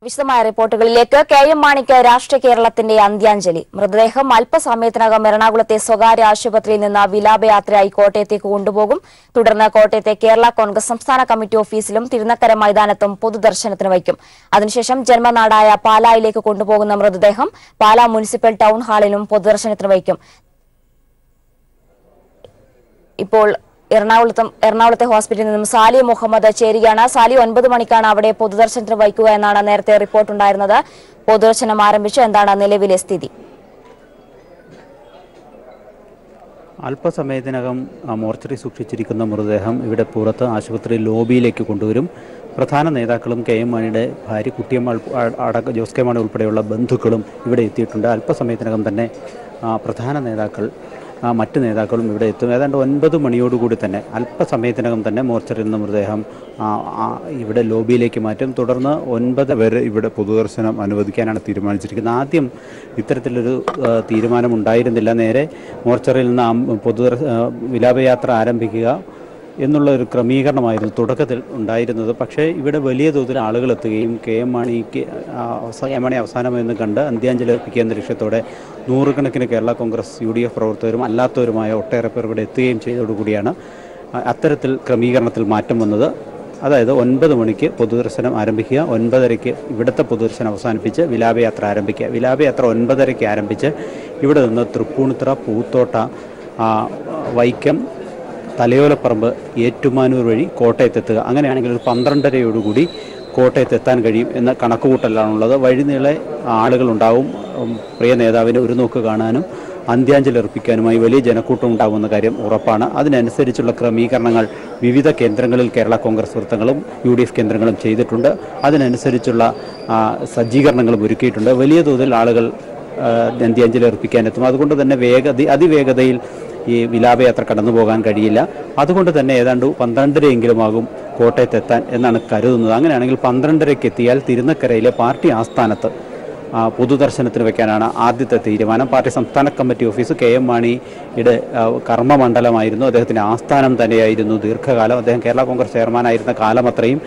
വിശദമായ റിപ്പോർട്ടുകളിലേക്ക് കെ.എം. മാണിക്ക് രാഷ്ട്രീയ കേരളത്തിന്റെ അന്ത്യാഞ്ജലി. മൃതദേഹം അല്പസമയത്തിനകം എറണാകുളത്തെ സ്വകാര്യ ആശുപത്രിയിൽ നിന്ന് വിലാപയാത്രയായി കോട്ടയത്തേക്ക് കൊണ്ടുപോകും. തുടർന്ന് കോട്ടയത്തെ കേരള കോൺഗ്രസ് സംസ്ഥാന കമ്മിറ്റി ഓഫീസിലും തിരുനക്കര മൈതാനത്തും പൊതുദർശനത്തിന് വയ്ക്കും. അതിനുശേഷം ജന്മനാടായ പാലായിലേക്ക് കൊണ്ടുപോകുന്ന മൃതദേഹം പാലാ മുനിസിപ്പൽ ടൌൺ ഹാളിലും പൊതുദർശനത്തിന് വയ്ക്കും. ഇപ്പോൾ എറണാകുളത്തെ ഹോസ്പിറ്റലിൽ നിന്നും സാലി മുഹമ്മദ് ചേരുകയാണ്. സാലി, 9 മണിക്കാണ് അവിടെ പൊതുദർശനത്തിന് വയ്ക്കുക എന്നാണ് നേരത്തെ റിപ്പോർട്ടുണ്ടായിരുന്നത്. പൊതുദർശനം ആരംഭിച്ചു. എന്താണ് നിലവിലെ സ്ഥിതി? അല്പസമയത്തിനകം മോർച്ചറി സൂക്ഷിച്ചിരിക്കുന്ന മൃതദേഹം ഇവിടെ പുറത്ത് ആശുപത്രി ലോബിയിലേക്ക് കൊണ്ടുവരും. പ്രധാന നേതാക്കളും കെ.എം. മാണിയുടെ ഭാര്യ കുട്ടിയമ്മ ജോസ് കെ മാണി ഉൾപ്പെടെയുള്ള ബന്ധുക്കളും ഇവിടെ എത്തിയിട്ടുണ്ട്. അല്പസമയത്തിനകം തന്നെ പ്രധാന നേതാക്കൾ മറ്റ് നേതാക്കളും ഇവിടെ എത്തും. ഏതാണ്ട് 9 മണിയോടുകൂടി തന്നെ അല്പസമയത്തിനകം തന്നെ മോർച്ചറിയിൽ നിന്ന് മൃതദേഹം ഇവിടെ ലോബിയിലേക്ക് മാറ്റും. തുടർന്ന് 9 വരെ ഇവിടെ പൊതുദർശനം അനുവദിക്കാനാണ് തീരുമാനിച്ചിരിക്കുന്നത്. ആദ്യം ഇത്തരത്തിലൊരു തീരുമാനമുണ്ടായിരുന്നില്ല. നേരെ മോർച്ചറിയിൽ നിന്ന് വിലാപയാത്ര ആരംഭിക്കുക എന്നുള്ള ഒരു ക്രമീകരണമായിരുന്നു തുടക്കത്തിൽ ഉണ്ടായിരുന്നത്. പക്ഷേ ഇവിടെ വലിയ തോതിൽ ആളുകൾ എത്തുകയും കെ.എം. മാണി അവസാനമെന്ന് കണ്ട് അന്ത്യാഞ്ജലി അർപ്പിക്കുക എന്ന ലക്ഷ്യത്തോടെ നൂറുകണക്കിന് കേരള കോൺഗ്രസ് UDF പ്രവർത്തകരും അല്ലാത്തവരുമായ ഒട്ടേറെ പേർ ഇവിടെ എത്തുകയും ചെയ്തതോടുകൂടിയാണ് അത്തരത്തിൽ ക്രമീകരണത്തിൽ മാറ്റം വന്നത്. അതായത് 9 മണിക്ക് പൊതുദർശനം ആരംഭിക്കുക, 9:30 ഇവിടുത്തെ പൊതുദർശനം അവസാനിപ്പിച്ച് വിലാപയാത്ര ആരംഭിക്കുക. വിലാപയാത്ര 9:30 ആരംഭിച്ച് ഇവിടെ നിന്ന് തൃപ്പൂണിത്തുറ, പൂത്തോട്ട, വൈക്കം, തലയോലപ്പറമ്പ്, ഏറ്റുമാനൂർ വഴി കോട്ടയത്തെത്തുക. അങ്ങനെയാണെങ്കിൽ ഒരു 12:30 കോട്ടയത്ത് എത്താൻ കഴിയും എന്ന കണക്കുകൂട്ടലാണുള്ളത്. വഴിനീളെ ആളുകളുണ്ടാവും. പ്രിയ നേതാവിനെ ഒരു നോക്ക് കാണാനും അന്ത്യാഞ്ജലി അർപ്പിക്കാനുമായി വലിയ ജനക്കൂട്ടം ഉണ്ടാകുന്ന കാര്യം ഉറപ്പാണ്. അതിനനുസരിച്ചുള്ള ക്രമീകരണങ്ങൾ വിവിധ കേന്ദ്രങ്ങളിൽ കേരള കോൺഗ്രസ് വൃത്തങ്ങളും UDF കേന്ദ്രങ്ങളും ചെയ്തിട്ടുണ്ട്. അതിനനുസരിച്ചുള്ള സജ്ജീകരണങ്ങളും ഒരുക്കിയിട്ടുണ്ട്. വലിയ തോതിൽ ആളുകൾ അന്ത്യാഞ്ജലി അർപ്പിക്കാനെത്തും. അതുകൊണ്ട് തന്നെ അതിവേഗതയിൽ ഈ വിലാപയാത്ര കടന്നു പോകാൻ കഴിയില്ല. അതുകൊണ്ട് തന്നെ ഏതാണ്ട് 12:30 കോട്ടയത്തെത്താൻ എന്നാണ് കരുതുന്നത്. അങ്ങനെയാണെങ്കിൽ 12:30 എത്തിയാൽ തിരുനക്കരയിലെ പാർട്ടി ആസ്ഥാനത്ത് പൊതുദർശനത്തിന് വയ്ക്കാനാണ് ആദ്യത്തെ തീരുമാനം. പാർട്ടി സംസ്ഥാന കമ്മിറ്റി ഓഫീസ് കെ.എം. മാണിയുടെ കർമ്മമണ്ഡലമായിരുന്നു. അദ്ദേഹത്തിൻ്റെ ആസ്ഥാനം തന്നെയായിരുന്നു ദീർഘകാലം. അദ്ദേഹം കേരള കോൺഗ്രസ് ചെയർമാനായിരുന്ന കാലം അത്രയും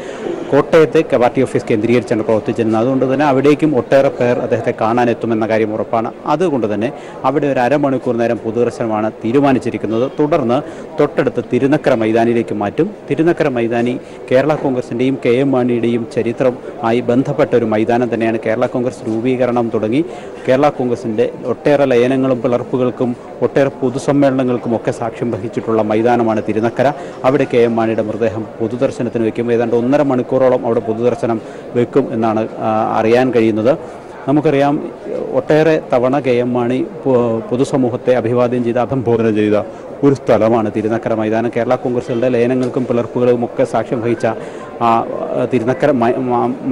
കോട്ടയത്തെ പാർട്ടി ഓഫീസ് കേന്ദ്രീകരിച്ചാണ് പ്രവർത്തിച്ചിരുന്നത്. അതുകൊണ്ട് തന്നെ അവിടേക്കും ഒട്ടേറെ പേർ അദ്ദേഹത്തെ കാണാനെത്തുമെന്ന കാര്യം ഉറപ്പാണ്. അതുകൊണ്ട് തന്നെ അവിടെ ഒരു അരമണിക്കൂർ നേരം പൊതുദർശനമാണ് തീരുമാനിച്ചിരിക്കുന്നത്. തുടർന്ന് തൊട്ടടുത്ത് തിരുനക്കര മൈതാനിയിലേക്ക് മാറ്റും. തിരുനക്കര മൈതാനി കേരള കോൺഗ്രസിൻ്റെയും കെ.എം. മാണിയുടെയും ചരിത്രമായി ബന്ധപ്പെട്ട ഒരു മൈതാനം തന്നെയാണ്. കേരള കോൺഗ്രസ് രൂപീകരണം തുടങ്ങി കേരള കോൺഗ്രസിൻ്റെ ഒട്ടേറെ ലയനങ്ങളും പിളർപ്പുകൾക്കും ഒട്ടേറെ പൊതുസമ്മേളനങ്ങൾക്കും ഒക്കെ സാക്ഷ്യം വഹിച്ചിട്ടുള്ള മൈതാനമാണ് തിരുനക്കര. അവിടെ കെ.എം. മാണിയുടെ മൃതദേഹം പൊതുദർശനത്തിന് വയ്ക്കും. ഏതാണ്ട് 1.5 മണിക്കൂറോളം അവിടെ പൊതുദർശനം വെക്കും എന്നാണ് അറിയാൻ കഴിയുന്നത്. നമുക്കറിയാം, ഒട്ടേറെ തവണ കെ.എം. മാണി പൊതുസമൂഹത്തെ അഭിവാദ്യം ചെയ്ത് അഭിസംബോധന ചെയ്ത ഒരു സ്ഥലമാണ് തിരുനക്കര മൈതാനം. കേരള കോൺഗ്രസുകളുടെ ലയനങ്ങൾക്കും പിളർപ്പുകളും ഒക്കെ സാക്ഷ്യം വഹിച്ച തിരുനക്കര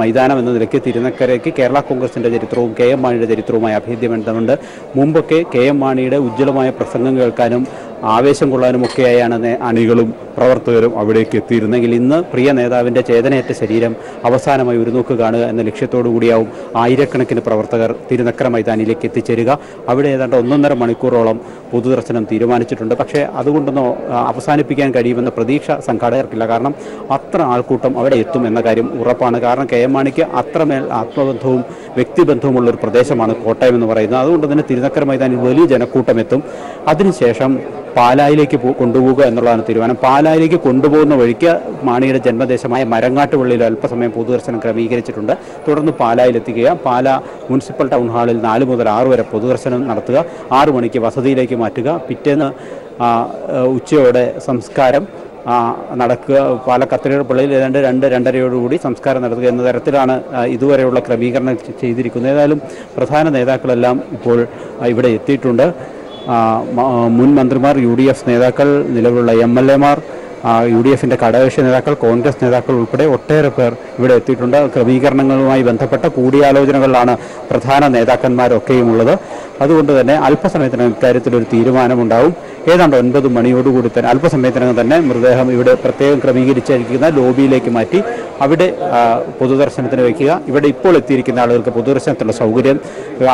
മൈതാനം എന്ന നിലയ്ക്ക് തിരുനക്കരയ്ക്ക് കേരള കോൺഗ്രസിൻ്റെ ചരിത്രവും കെ.എം. മാണിയുടെ ചരിത്രവുമായി അഭേദ്യബന്ധമുണ്ട്. മുമ്പൊക്കെ കെ.എം. മാണിയുടെ ഉജ്ജ്വലമായ പ്രസംഗം കേൾക്കാനും ആവേശം കൊള്ളാനുമൊക്കെയായാണ് അണികളും പ്രവർത്തകരും അവിടേക്ക് എത്തിയിരുന്നെങ്കിൽ ഇന്ന് പ്രിയ നേതാവിൻ്റെ ചേതനയേറ്റ ശരീരം അവസാനമായി ഒരു നോക്ക് കാണുക എന്ന ലക്ഷ്യത്തോടു കൂടിയാവും ആയിരക്കണക്കിന് പ്രവർത്തകർ തിരുനക്കര മൈതാനിയിലേക്ക് എത്തിച്ചേരുക. അവിടെ ഏതാണ്ട് 1.5 മണിക്കൂറോളം പൊതുദർശനം തീരുമാനിച്ചിട്ടുണ്ട്. പക്ഷേ അതുകൊണ്ടൊന്നും അവസാനിപ്പിക്കാൻ കഴിയുമെന്ന പ്രതീക്ഷ സംഘാടകർക്കില്ല. കാരണം അത്ര ആൾക്കൂട്ടം അവിടെ എത്തും എന്ന കാര്യം ഉറപ്പാണ്. കാരണം കെ.എം. മാണിക്ക് അത്രമേൽ ആത്മബന്ധവും വ്യക്തിബന്ധവുമുള്ളൊരു പ്രദേശമാണ് കോട്ടയം എന്ന് പറയുന്നത്. അതുകൊണ്ട് തന്നെ തിരുനക്കര മൈതാനിൽ വലിയ ജനക്കൂട്ടം എത്തും. അതിനുശേഷം പാലായിലേക്ക് കൊണ്ടുപോകുക എന്നുള്ളതാണ് തീരുമാനം. പാലായിലേക്ക് കൊണ്ടുപോകുന്ന വഴിക്ക് മാണിയുടെ ജന്മദേശമായ മരങ്ങാട്ടുപള്ളിയിൽ അല്പസമയം പൊതുദർശനം ക്രമീകരിച്ചിട്ടുണ്ട്. തുടർന്ന് പാലായിലെത്തിക്കുക. പാലാ മുനിസിപ്പൽ ടൗൺ ഹാളിൽ 4 മുതൽ 6 വരെ പൊതുദർശനം നടത്തുക. 6 മണിക്ക് വസതിയിലേക്ക് മാറ്റുക. പിറ്റേന്ന് ഉച്ചയോടെ സംസ്കാരം നടക്കുക. പാല കത്തീഡ്രൽ പള്ളിയിൽ ഏതാണ്ട് 2-2:30 സംസ്കാരം നടത്തുക എന്ന തരത്തിലാണ് ഇതുവരെയുള്ള ക്രമീകരണം ചെയ്തിരിക്കുന്നത്. ഏതായാലും പ്രധാന നേതാക്കളെല്ലാം ഇപ്പോൾ ഇവിടെ എത്തിയിട്ടുണ്ട്. മുൻ മന്ത്രിമാർ, UDF നേതാക്കൾ, നിലവിലുള്ള MLA മാർ, UDFിൻ്റെ ഘടകകക്ഷി നേതാക്കൾ, കോൺഗ്രസ് നേതാക്കൾ ഉൾപ്പെടെ ഒട്ടേറെ പേർ ഇവിടെ എത്തിയിട്ടുണ്ട്. ക്രമീകരണങ്ങളുമായി ബന്ധപ്പെട്ട കൂടിയാലോചനകളിലാണ് പ്രധാന നേതാക്കന്മാരൊക്കെയും ഉള്ളത്. അതുകൊണ്ട് തന്നെ അല്പസമയത്തിനകം ഇക്കാര്യത്തിലൊരു തീരുമാനമുണ്ടാവും. ഏതാണ്ട് 9 മണിയോടുകൂടി തന്നെ അല്പസമയത്തിനകം തന്നെ മൃതദേഹം ഇവിടെ പ്രത്യേകം ക്രമീകരിച്ചിരിക്കുന്ന ലോബിയിലേക്ക് മാറ്റി അവിടെ പൊതുദർശനത്തിന് വയ്ക്കുക. ഇവിടെ ഇപ്പോൾ എത്തിയിരിക്കുന്ന ആളുകൾക്ക് പൊതുദർശനത്തിനുള്ള സൗകര്യം,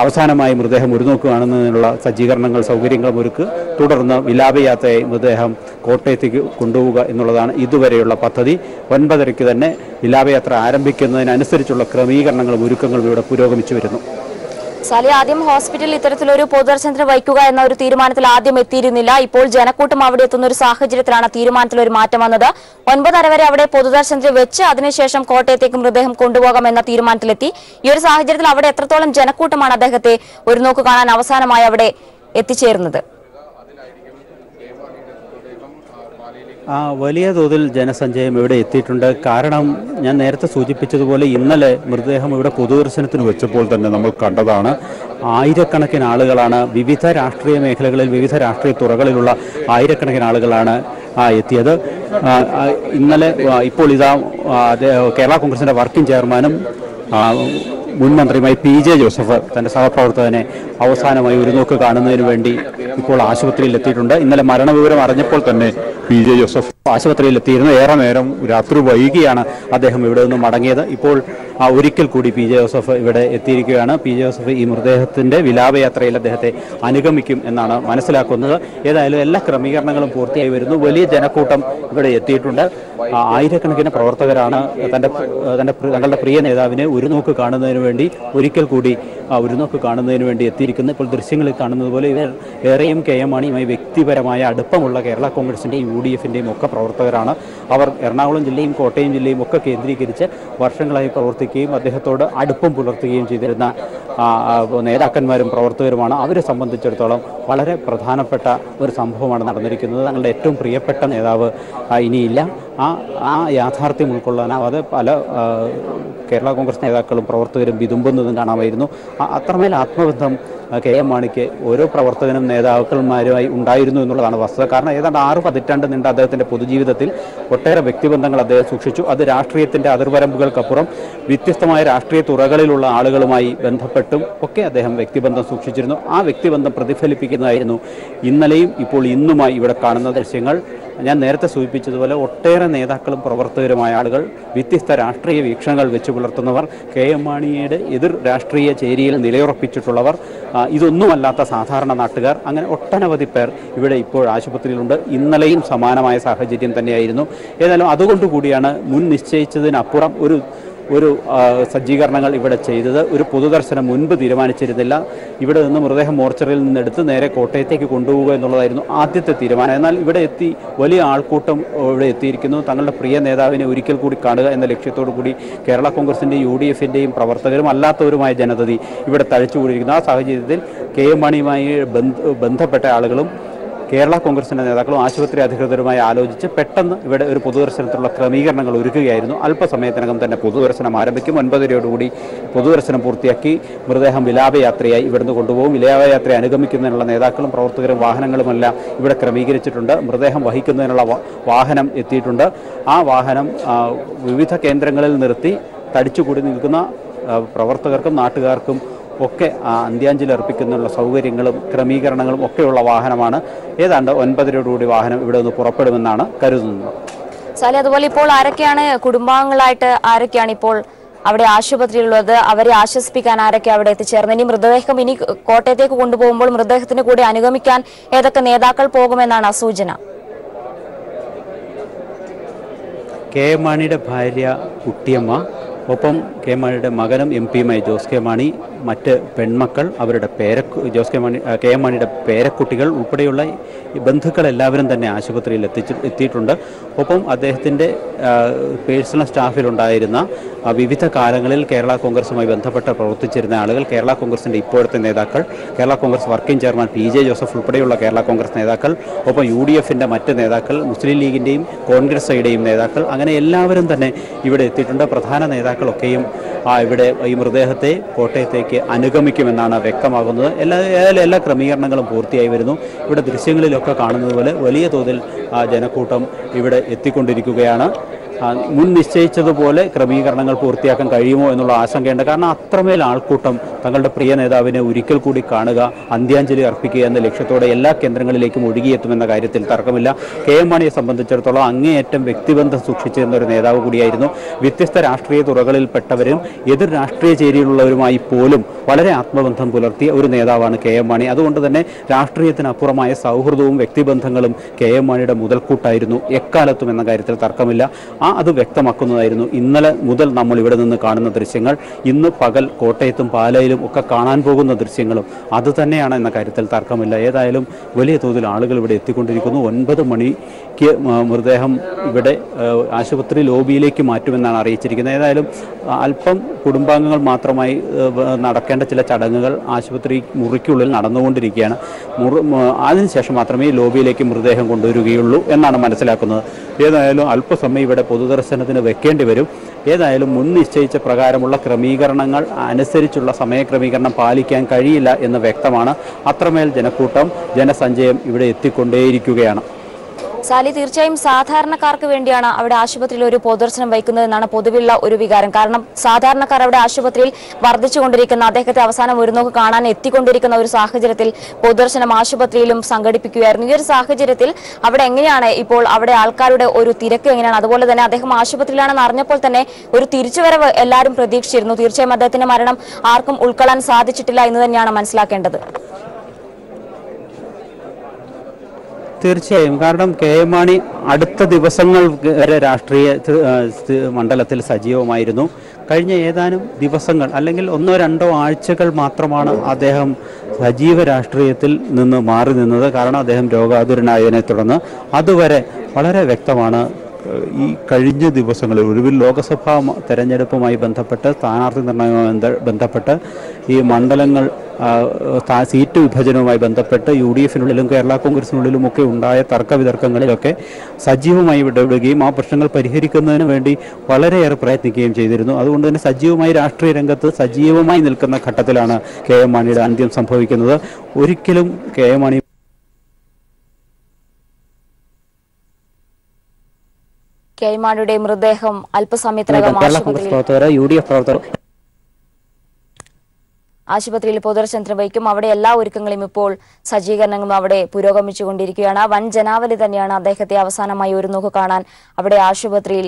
അവസാനമായി മൃതദേഹം ഒരു നോക്ക് കാണുന്നതിനുള്ള സജ്ജീകരണങ്ങൾ, സൗകര്യങ്ങളും ഒരുക്കുക. തുടർന്ന് വിലാപയാത്രയായി മൃതദേഹം കോട്ടയത്തേക്ക് കൊണ്ടുപോകുക എന്നുള്ളതാണ് ഇതുവരെയുള്ള പദ്ധതി. 9:30 തന്നെ വിലാപയാത്ര ആരംഭിക്കുന്നതിനനുസരിച്ചുള്ള ക്രമീകരണങ്ങളും ഒരുക്കങ്ങളും ഇവിടെ പുരോഗമിച്ചു വരുന്നു. സാലി, ആദ്യം ഹോസ്പിറ്റലിൽ ഇത്തരത്തിലൊരു പൊതുദർശനത്തിന് വയ്ക്കുക എന്ന ഒരു തീരുമാനത്തിൽ ആദ്യം എത്തിയിരുന്നില്ല. ഇപ്പോൾ ജനക്കൂട്ടം അവിടെ എത്തുന്ന ഒരു സാഹചര്യത്തിലാണ് തീരുമാനത്തിൽ ഒരു മാറ്റം വന്നത്. 9:30 വരെ അവിടെ പൊതുദർശനത്തിൽ വെച്ച് അതിനുശേഷം കോട്ടയത്തേക്ക് മൃതദേഹം കൊണ്ടുപോകാമെന്ന തീരുമാനത്തിലെത്തി. ഈ ഒരു സാഹചര്യത്തിൽ അവിടെ എത്രത്തോളം ജനക്കൂട്ടമാണ് അദ്ദേഹത്തെ ഒരു നോക്ക് കാണാൻ അവസാനമായി അവിടെ എത്തിച്ചേരുന്നത്? വലിയ തോതിൽ ജനസഞ്ചയം ഇവിടെ എത്തിയിട്ടുണ്ട്. കാരണം ഞാൻ നേരത്തെ സൂചിപ്പിച്ചതുപോലെ ഇന്നലെ മൃതദേഹം ഇവിടെ പൊതുദർശനത്തിന് വെച്ചപ്പോൾ തന്നെ നമ്മൾ കണ്ടതാണ്. ആയിരക്കണക്കിന് ആളുകളാണ് വിവിധ രാഷ്ട്രീയ മേഖലകളിൽ, വിവിധ രാഷ്ട്രീയ തുറകളിലുള്ള ആയിരക്കണക്കിന് ആളുകളാണ് എത്തിയത്. ഇന്നലെ ഇപ്പോൾ ഇതാ കേരള കോൺഗ്രസിൻ്റെ വർക്കിംഗ് ചെയർമാനും മുൻ മന്ത്രിയുമായി PJ ജോസഫ് തൻ്റെ സഹപ്രവർത്തകനെ അവസാനമായി ഒരു നോക്ക് കാണുന്നതിന് വേണ്ടി ഇപ്പോൾ ആശുപത്രിയിൽ എത്തിയിട്ടുണ്ട്. ഇന്നലെ മരണവിവരം അറിഞ്ഞപ്പോൾ തന്നെ PJ ജോസഫ് ആശുപത്രിയിൽ എത്തിയിരുന്നു. ഏറെ നേരം രാത്രി വൈകിയാണ് അദ്ദേഹം ഇവിടെ നിന്ന് മടങ്ങിയത്. ഇപ്പോൾ ഒരിക്കൽ കൂടി PJ ജോസഫ് ഇവിടെ എത്തിയിരിക്കുകയാണ്. PJ ജോസഫ് ഈ മൃതദേഹത്തിൻ്റെ വിലാപയാത്രയിൽ അദ്ദേഹത്തെ അനുഗമിക്കും എന്നാണ് മനസ്സിലാക്കുന്നത്. ഏതായാലും എല്ലാ ക്രമീകരണങ്ങളും പൂർത്തിയായി വരുന്നു. വലിയ ജനക്കൂട്ടം ഇവിടെ എത്തിയിട്ടുണ്ട്. ആയിരക്കണക്കിന് പ്രവർത്തകരാണ് തങ്ങളുടെ പ്രിയ നേതാവിനെ ഒരു നോക്ക് കാണുന്നതിന് വേണ്ടി ഒരിക്കൽ കൂടി ഒരു നോക്ക് കാണുന്നതിന് വേണ്ടി എത്തിയിരിക്കുന്നത്. ഇപ്പോൾ ദൃശ്യങ്ങളിൽ കാണുന്നത് പോലെ ഇവർ ഏറെയും KM മാണിയുമായി വ്യക്തിപരമായ അടുപ്പമുള്ള കേരള കോൺഗ്രസിൻ്റെയും UDF-ൻ്റെയും ഒക്കെ പ്രവർത്തകരാണ്. അവർ എറണാകുളം ജില്ലയും കോട്ടയം ജില്ലയും ഒക്കെ കേന്ദ്രീകരിച്ച് വർഷങ്ങളായി പ്രവർത്തിക്കുകയും അദ്ദേഹത്തോട് അടുപ്പം പുലർത്തുകയും ചെയ്തിരുന്ന നേതാക്കന്മാരും പ്രവർത്തകരുമാണ്. അവരെ സംബന്ധിച്ചിടത്തോളം വളരെ പ്രധാനപ്പെട്ട ഒരു സംഭവമാണ് നടന്നിരിക്കുന്നത്. തങ്ങളുടെ ഏറ്റവും പ്രിയപ്പെട്ട നേതാവ് ഇനിയില്ല. ആ യാഥാർത്ഥ്യം ഉൾക്കൊള്ളാനാവാതെ പല കേരള കോൺഗ്രസ് നേതാക്കളും പ്രവർത്തകരും വിതുമ്പുന്നതും കാണാമായിരുന്നു. അത്രമേൽ ആത്മബന്ധം KM മാണിക്ക് ഓരോ പ്രവർത്തകനും നേതാക്കന്മാരുമായി ഉണ്ടായിരുന്നു എന്നുള്ളതാണ് വസ്തുത. കാരണം ഏതാണ്ട് 6 പതിറ്റാണ്ട് നീണ്ട അദ്ദേഹത്തിൻ്റെ പൊതുജീവിതത്തിൽ ഒട്ടേറെ വ്യക്തിബന്ധങ്ങൾ അദ്ദേഹം സൂക്ഷിച്ചു. അത് രാഷ്ട്രീയത്തിൻ്റെ അതിർവരമ്പുകൾക്കപ്പുറം വ്യത്യസ്തമായ രാഷ്ട്രീയ തുറകളിലുള്ള ആളുകളുമായി ബന്ധപ്പെട്ടും ഒക്കെ അദ്ദേഹം വ്യക്തിബന്ധം സൂക്ഷിച്ചിരുന്നു. ആ വ്യക്തിബന്ധം പ്രതിഫലിപ്പിക്കുന്നതായിരുന്നു ഇന്നലെയും ഇപ്പോൾ ഇന്നുമായി ഇവിടെ കാണുന്ന ദൃശ്യങ്ങൾ. ഞാൻ നേരത്തെ സൂചിപ്പിച്ചതുപോലെ ഒട്ടേറെ നേതാക്കളും പ്രവർത്തകരുമായ ആളുകൾ, വ്യത്യസ്ത രാഷ്ട്രീയ വീക്ഷണങ്ങൾ വെച്ച് പുലർത്തുന്നവർ, KM മാണിയുടെ എതിർ രാഷ്ട്രീയ ചേരിയിൽ നിലയുറപ്പിച്ചിട്ടുള്ളവർ, ഇതൊന്നുമല്ലാത്ത സാധാരണ നാട്ടുകാർ, അങ്ങനെ ഒട്ടനവധി പേർ ഇവിടെ ഇപ്പോൾ ആശുപത്രിയിലുണ്ട്. ഇന്നലെയും സമാനമായ സാഹചര്യം തന്നെയായിരുന്നു. ഏതായാലും അതുകൊണ്ടുകൂടിയാണ് മുൻ നിശ്ചയിച്ചതിനപ്പുറം ഒരു സജ്ജീകരണങ്ങൾ ഇവിടെ ചെയ്തത്. ഒരു പൊതുദർശനം മുൻപ് തീരുമാനിച്ചിരുന്നില്ല. ഇവിടെ നിന്ന് മൃതദേഹം മോർച്ചറിയിൽ നിന്നെടുത്ത് നേരെ കോട്ടയത്തേക്ക് കൊണ്ടുപോകുക എന്നുള്ളതായിരുന്നു ആദ്യത്തെ തീരുമാനം. എന്നാൽ ഇവിടെ എത്തി വലിയ ആൾക്കൂട്ടം ഇവിടെ എത്തിയിരിക്കുന്നു. തങ്ങളുടെ പ്രിയ നേതാവിനെ ഒരിക്കൽ കൂടി കാണുക എന്ന ലക്ഷ്യത്തോടു കൂടി കേരള കോൺഗ്രസിൻ്റെയും UDF-ൻ്റെയും പ്രവർത്തകരും അല്ലാത്തവരുമായ ജനതതി ഇവിടെ തഴിച്ചുകൂടിയിരിക്കുന്നു. ആ സാഹചര്യത്തിൽ KM മാണിയുമായി ബന്ധപ്പെട്ട ആളുകളും കേരള കോൺഗ്രസിൻ്റെ നേതാക്കളും ആശുപത്രി അധികൃതരുമായി ആലോചിച്ച് പെട്ടെന്ന് ഇവിടെ ഒരു പൊതുദർശനത്തിലുള്ള ക്രമീകരണങ്ങൾ ഒരുക്കുകയായിരുന്നു. അല്പസമയത്തിനകം തന്നെ പൊതുദർശനം ആരംഭിക്കും. 9:30 പൊതുദർശനം പൂർത്തിയാക്കി മൃതദേഹം വിലാപയാത്രയായി ഇവിടുന്ന് കൊണ്ടുപോകും. വിലാപയാത്ര അനുഗമിക്കുന്നതിനുള്ള നേതാക്കളും പ്രവർത്തകരും വാഹനങ്ങളുമെല്ലാം ഇവിടെ ക്രമീകരിച്ചിട്ടുണ്ട്. മൃതദേഹം വഹിക്കുന്നതിനുള്ള വാഹനം എത്തിയിട്ടുണ്ട്. ആ വാഹനം വിവിധ കേന്ദ്രങ്ങളിൽ നിർത്തി തടിച്ചുകൂടി നിൽക്കുന്ന പ്രവർത്തകർക്കും നാട്ടുകാർക്കും ഒക്കെ അന്ത്യാഞ്ജലി അർപ്പിക്കുന്നതിനുള്ള സൗകര്യങ്ങളും ക്രമീകരണങ്ങളും ഒക്കെയുള്ള വാഹനമാണ്. ഏതാണ്ട് 9:30 വാഹനം ഇവിടെ നിന്ന് പുറപ്പെടുമെന്നാണ് കരുതുന്നത്. സാലി, അതുപോലെ ഇപ്പോൾ ആരൊക്കെയാണ് കുടുംബാംഗങ്ങളായിട്ട് ആരൊക്കെയാണ് ഇപ്പോൾ അവിടെ ആശുപത്രിയിലുള്ളത്? അവരെ ആശ്വസിപ്പിക്കാൻ ആരൊക്കെ അവിടെ എത്തിച്ചേർന്ന്? ഇനി മൃതദേഹം ഇനി കോട്ടയത്തേക്ക് കൊണ്ടുപോകുമ്പോൾ മൃതദേഹത്തിന് കൂടി അനുഗമിക്കാൻ ഏതൊക്കെ നേതാക്കൾ പോകുമെന്നാണ് സൂചന? KM മാണിയുടെ ഭാര്യ കുട്ടിയമ്മ, ഒപ്പം KM മാണിയുടെ മകനും MP-യുമായി ജോസ് കെ മാണി, മറ്റ് പെൺമക്കൾ, അവരുടെ KM മാണിയുടെ പേരക്കുട്ടികൾ ഉൾപ്പെടെയുള്ള ബന്ധുക്കളെല്ലാവരും തന്നെ ആശുപത്രിയിൽ എത്തിയിട്ടുണ്ട്. ഒപ്പം അദ്ദേഹത്തിൻ്റെ പേഴ്സണൽ സ്റ്റാഫിലുണ്ടായിരുന്ന വിവിധ കാലങ്ങളിൽ കേരള കോൺഗ്രസുമായി ബന്ധപ്പെട്ട് പ്രവർത്തിച്ചിരുന്ന ആളുകൾ, കേരള കോൺഗ്രസിൻ്റെ ഇപ്പോഴത്തെ നേതാക്കൾ, Kerala Congress working chairman PJ Joseph ഉൾപ്പെടെയുള്ള കേരള കോൺഗ്രസ് നേതാക്കൾ, ഒപ്പം UDF-ൻ്റെ മറ്റ് നേതാക്കൾ, മുസ്ലിം ലീഗിൻ്റെയും കോൺഗ്രസ് ഐയുടെയും നേതാക്കൾ, അങ്ങനെ എല്ലാവരും തന്നെ ഇവിടെ എത്തിയിട്ടുണ്ട്. പ്രധാന നേതാക്കളൊക്കെയും ഇവിടെ ഈ മൃതദേഹത്തെ കോട്ടയത്തേക്ക് അനുഗമിക്കുമെന്നാണ് വ്യക്തമാകുന്നത്. എല്ലാ ക്രമീകരണങ്ങളും പൂർത്തിയായി വരുന്നു. ഇവിടെ ദൃശ്യങ്ങളിലൊക്കെ കാണുന്നത് പോലെ വലിയ തോതിൽ ജനക്കൂട്ടം ഇവിടെ എത്തിക്കൊണ്ടിരിക്കുകയാണ്. മുൻ നിശ്ചയിച്ചതുപോലെ ക്രമീകരണങ്ങൾ പൂർത്തിയാക്കാൻ കഴിയുമോ എന്നുള്ള ആശങ്കയുണ്ട്. കാരണം അത്രമേൽ ആൾക്കൂട്ടം തങ്ങളുടെ പ്രിയ നേതാവിനെ ഒരിക്കൽ കൂടി കാണുക, അന്ത്യാഞ്ജലി അർപ്പിക്കുക എന്ന ലക്ഷ്യത്തോടെ എല്ലാ കേന്ദ്രങ്ങളിലേക്കും ഒഴുകിയെത്തുമെന്ന കാര്യത്തിൽ തർക്കമില്ല. കെ എം മാണിയെ സംബന്ധിച്ചിടത്തോളം അങ്ങേയറ്റം വ്യക്തിബന്ധം സൂക്ഷിച്ചിരുന്ന ഒരു നേതാവ് കൂടിയായിരുന്നു. വ്യത്യസ്ത രാഷ്ട്രീയ തുറകളിൽപ്പെട്ടവരും എതിർ രാഷ്ട്രീയ ചേരിയിലുള്ളവരുമായി പോലും വളരെ ആത്മബന്ധം പുലർത്തിയ ഒരു നേതാവാണ് കെ എം മാണി. അതുകൊണ്ട് തന്നെ രാഷ്ട്രീയത്തിനപ്പുറമായ സൗഹൃദവും വ്യക്തിബന്ധങ്ങളും കെ എം മാണിയുടെ മുതൽക്കൂട്ടായിരുന്നു എക്കാലത്തും എന്ന കാര്യത്തിൽ തർക്കമില്ല. അത് വ്യക്തമാക്കുന്നതായിരുന്നു ഇന്നലെ മുതൽ നമ്മൾ ഇവിടെ നിന്ന് കാണുന്ന ദൃശ്യങ്ങൾ. ഇന്ന് പകൽ കോട്ടയത്തും പാലയിലും ഒക്കെ കാണാൻ പോകുന്ന ദൃശ്യങ്ങളും അതുതന്നെയാണ് എന്ന കാര്യത്തിൽ തർക്കമില്ല. ഏതായാലും വലിയ തോതിൽ ആളുകൾ ഇവിടെ എത്തിക്കൊണ്ടിരിക്കുന്നു. 9 മണിക്ക് മൃതദേഹം ഇവിടെ ആശുപത്രി ലോബിയിലേക്ക് മാറ്റുമെന്നാണ് അറിയിച്ചിരിക്കുന്നത്. ഏതായാലും അല്പം കുടുംബാംഗങ്ങൾ മാത്രമായി നടക്കേണ്ട ചില ചടങ്ങുകൾ ആശുപത്രി മുറിക്കുള്ളിൽ നടന്നുകൊണ്ടിരിക്കുകയാണ്. അതിനുശേഷം മാത്രമേ ലോബിയിലേക്ക് മൃതദേഹം കൊണ്ടുവരികയുള്ളൂ എന്നാണ് മനസ്സിലാക്കുന്നത്. ഏതായാലും അല്പസമയം ഇവിടെ പൊതുദർശനത്തിന് വെക്കേണ്ടി വരും. ഏതായാലും മുൻ നിശ്ചയിച്ച പ്രകാരമുള്ള ക്രമീകരണങ്ങൾ അനുസരിച്ചുള്ള സമയക്രമീകരണം പാലിക്കാൻ കഴിയില്ല എന്ന് വ്യക്തമാണ്. അത്രമേൽ ജനക്കൂട്ടം, ജനസഞ്ചയം ഇവിടെ എത്തിക്കൊണ്ടേയിരിക്കുകയാണ്. സാലി, തീർച്ചയായും സാധാരണക്കാർക്ക് വേണ്ടിയാണ് അവിടെ ആശുപത്രിയിൽ ഒരു പൊതുദർശനം വയ്ക്കുന്നതെന്നാണ് പൊതുവിലുള്ള ഒരു വികാരം. കാരണം സാധാരണക്കാർ അവിടെ ആശുപത്രിയിൽ വർദ്ധിച്ചുകൊണ്ടിരിക്കുന്ന, അദ്ദേഹത്തെ അവസാനം ഒരു നോക്ക് കാണാൻ എത്തിക്കൊണ്ടിരിക്കുന്ന ഒരു സാഹചര്യത്തിൽ പൊതുദർശനം ആശുപത്രിയിലും സംഘടിപ്പിക്കുകയായിരുന്നു. ഈ ഒരു സാഹചര്യത്തിൽ അവിടെ എങ്ങനെയാണ് ഇപ്പോൾ അവിടെ ആൾക്കാരുടെ ഒരു തിരക്ക് എങ്ങനെയാണ്? അതുപോലെ തന്നെ അദ്ദേഹം ആശുപത്രിയിലാണെന്ന് അറിഞ്ഞപ്പോൾ തന്നെ ഒരു തിരിച്ചുവരവ് എല്ലാവരും പ്രതീക്ഷിച്ചിരുന്നു. തീർച്ചയായും അദ്ദേഹത്തിന്റെ മരണം ആർക്കും ഉൾക്കൊള്ളാൻ സാധിച്ചിട്ടില്ല എന്ന് തന്നെയാണ് മനസ്സിലാക്കേണ്ടത്. തീർച്ചയായും. കാരണം കെ എം മാണി അടുത്ത ദിവസങ്ങൾ വരെ രാഷ്ട്രീയ മണ്ഡലത്തിൽ സജീവമായിരുന്നു. കഴിഞ്ഞ ഏതാനും ദിവസങ്ങൾ അല്ലെങ്കിൽ 1-2 ആഴ്ചകൾ മാത്രമാണ് അദ്ദേഹം സജീവ രാഷ്ട്രീയത്തിൽ നിന്ന് മാറി നിന്നത്. കാരണം അദ്ദേഹം രോഗാതുരനായതിനെ തുടർന്ന്. അതുവരെ വളരെ വ്യക്തമാണ് ഈ കഴിഞ്ഞ ദിവസങ്ങളിൽ ഒടുവിൽ ലോക്സഭാ തെരഞ്ഞെടുപ്പുമായി ബന്ധപ്പെട്ട്, സ്ഥാനാർത്ഥി നിർണ്ണയവുമായി ബന്ധപ്പെട്ട്, ഈ മണ്ഡലങ്ങൾ സീറ്റ് വിഭജനവുമായി ബന്ധപ്പെട്ട് UDF-നുള്ളിലും കേരള കോൺഗ്രസിനുള്ളിലുമൊക്കെ ഉണ്ടായ തർക്കവിതർക്കങ്ങളിലൊക്കെ സജീവമായി ഇടപെടുകയും ആ പ്രശ്നങ്ങൾ പരിഹരിക്കുന്നതിന് വേണ്ടി വളരെയേറെ പ്രയത്നിക്കുകയും ചെയ്തിരുന്നു. അതുകൊണ്ട് തന്നെ സജീവമായി രാഷ്ട്രീയ രംഗത്ത് സജീവമായി നിൽക്കുന്ന ഘട്ടത്തിലാണ് കെ എം മാണിയുടെ അന്ത്യം സംഭവിക്കുന്നത്. ഒരിക്കലും K M Mani K M മാണിയുടെ മൃതദേഹം അല്പസമയത്തിനകം ആശുപത്രിയിൽ പൊതുദർശനത്തിന് വയ്ക്കും. അവിടെ എല്ലാ ഒരുക്കങ്ങളും ഇപ്പോൾ സജ്ജീകരണങ്ങളും അവിടെ പുരോഗമിച്ചുകൊണ്ടിരിക്കുകയാണ്. വൻ ജനാവലി തന്നെയാണ് അദ്ദേഹത്തെ അവസാനമായി ഒരു നോക്ക് കാണാൻ അവിടെ ആശുപത്രിയിൽ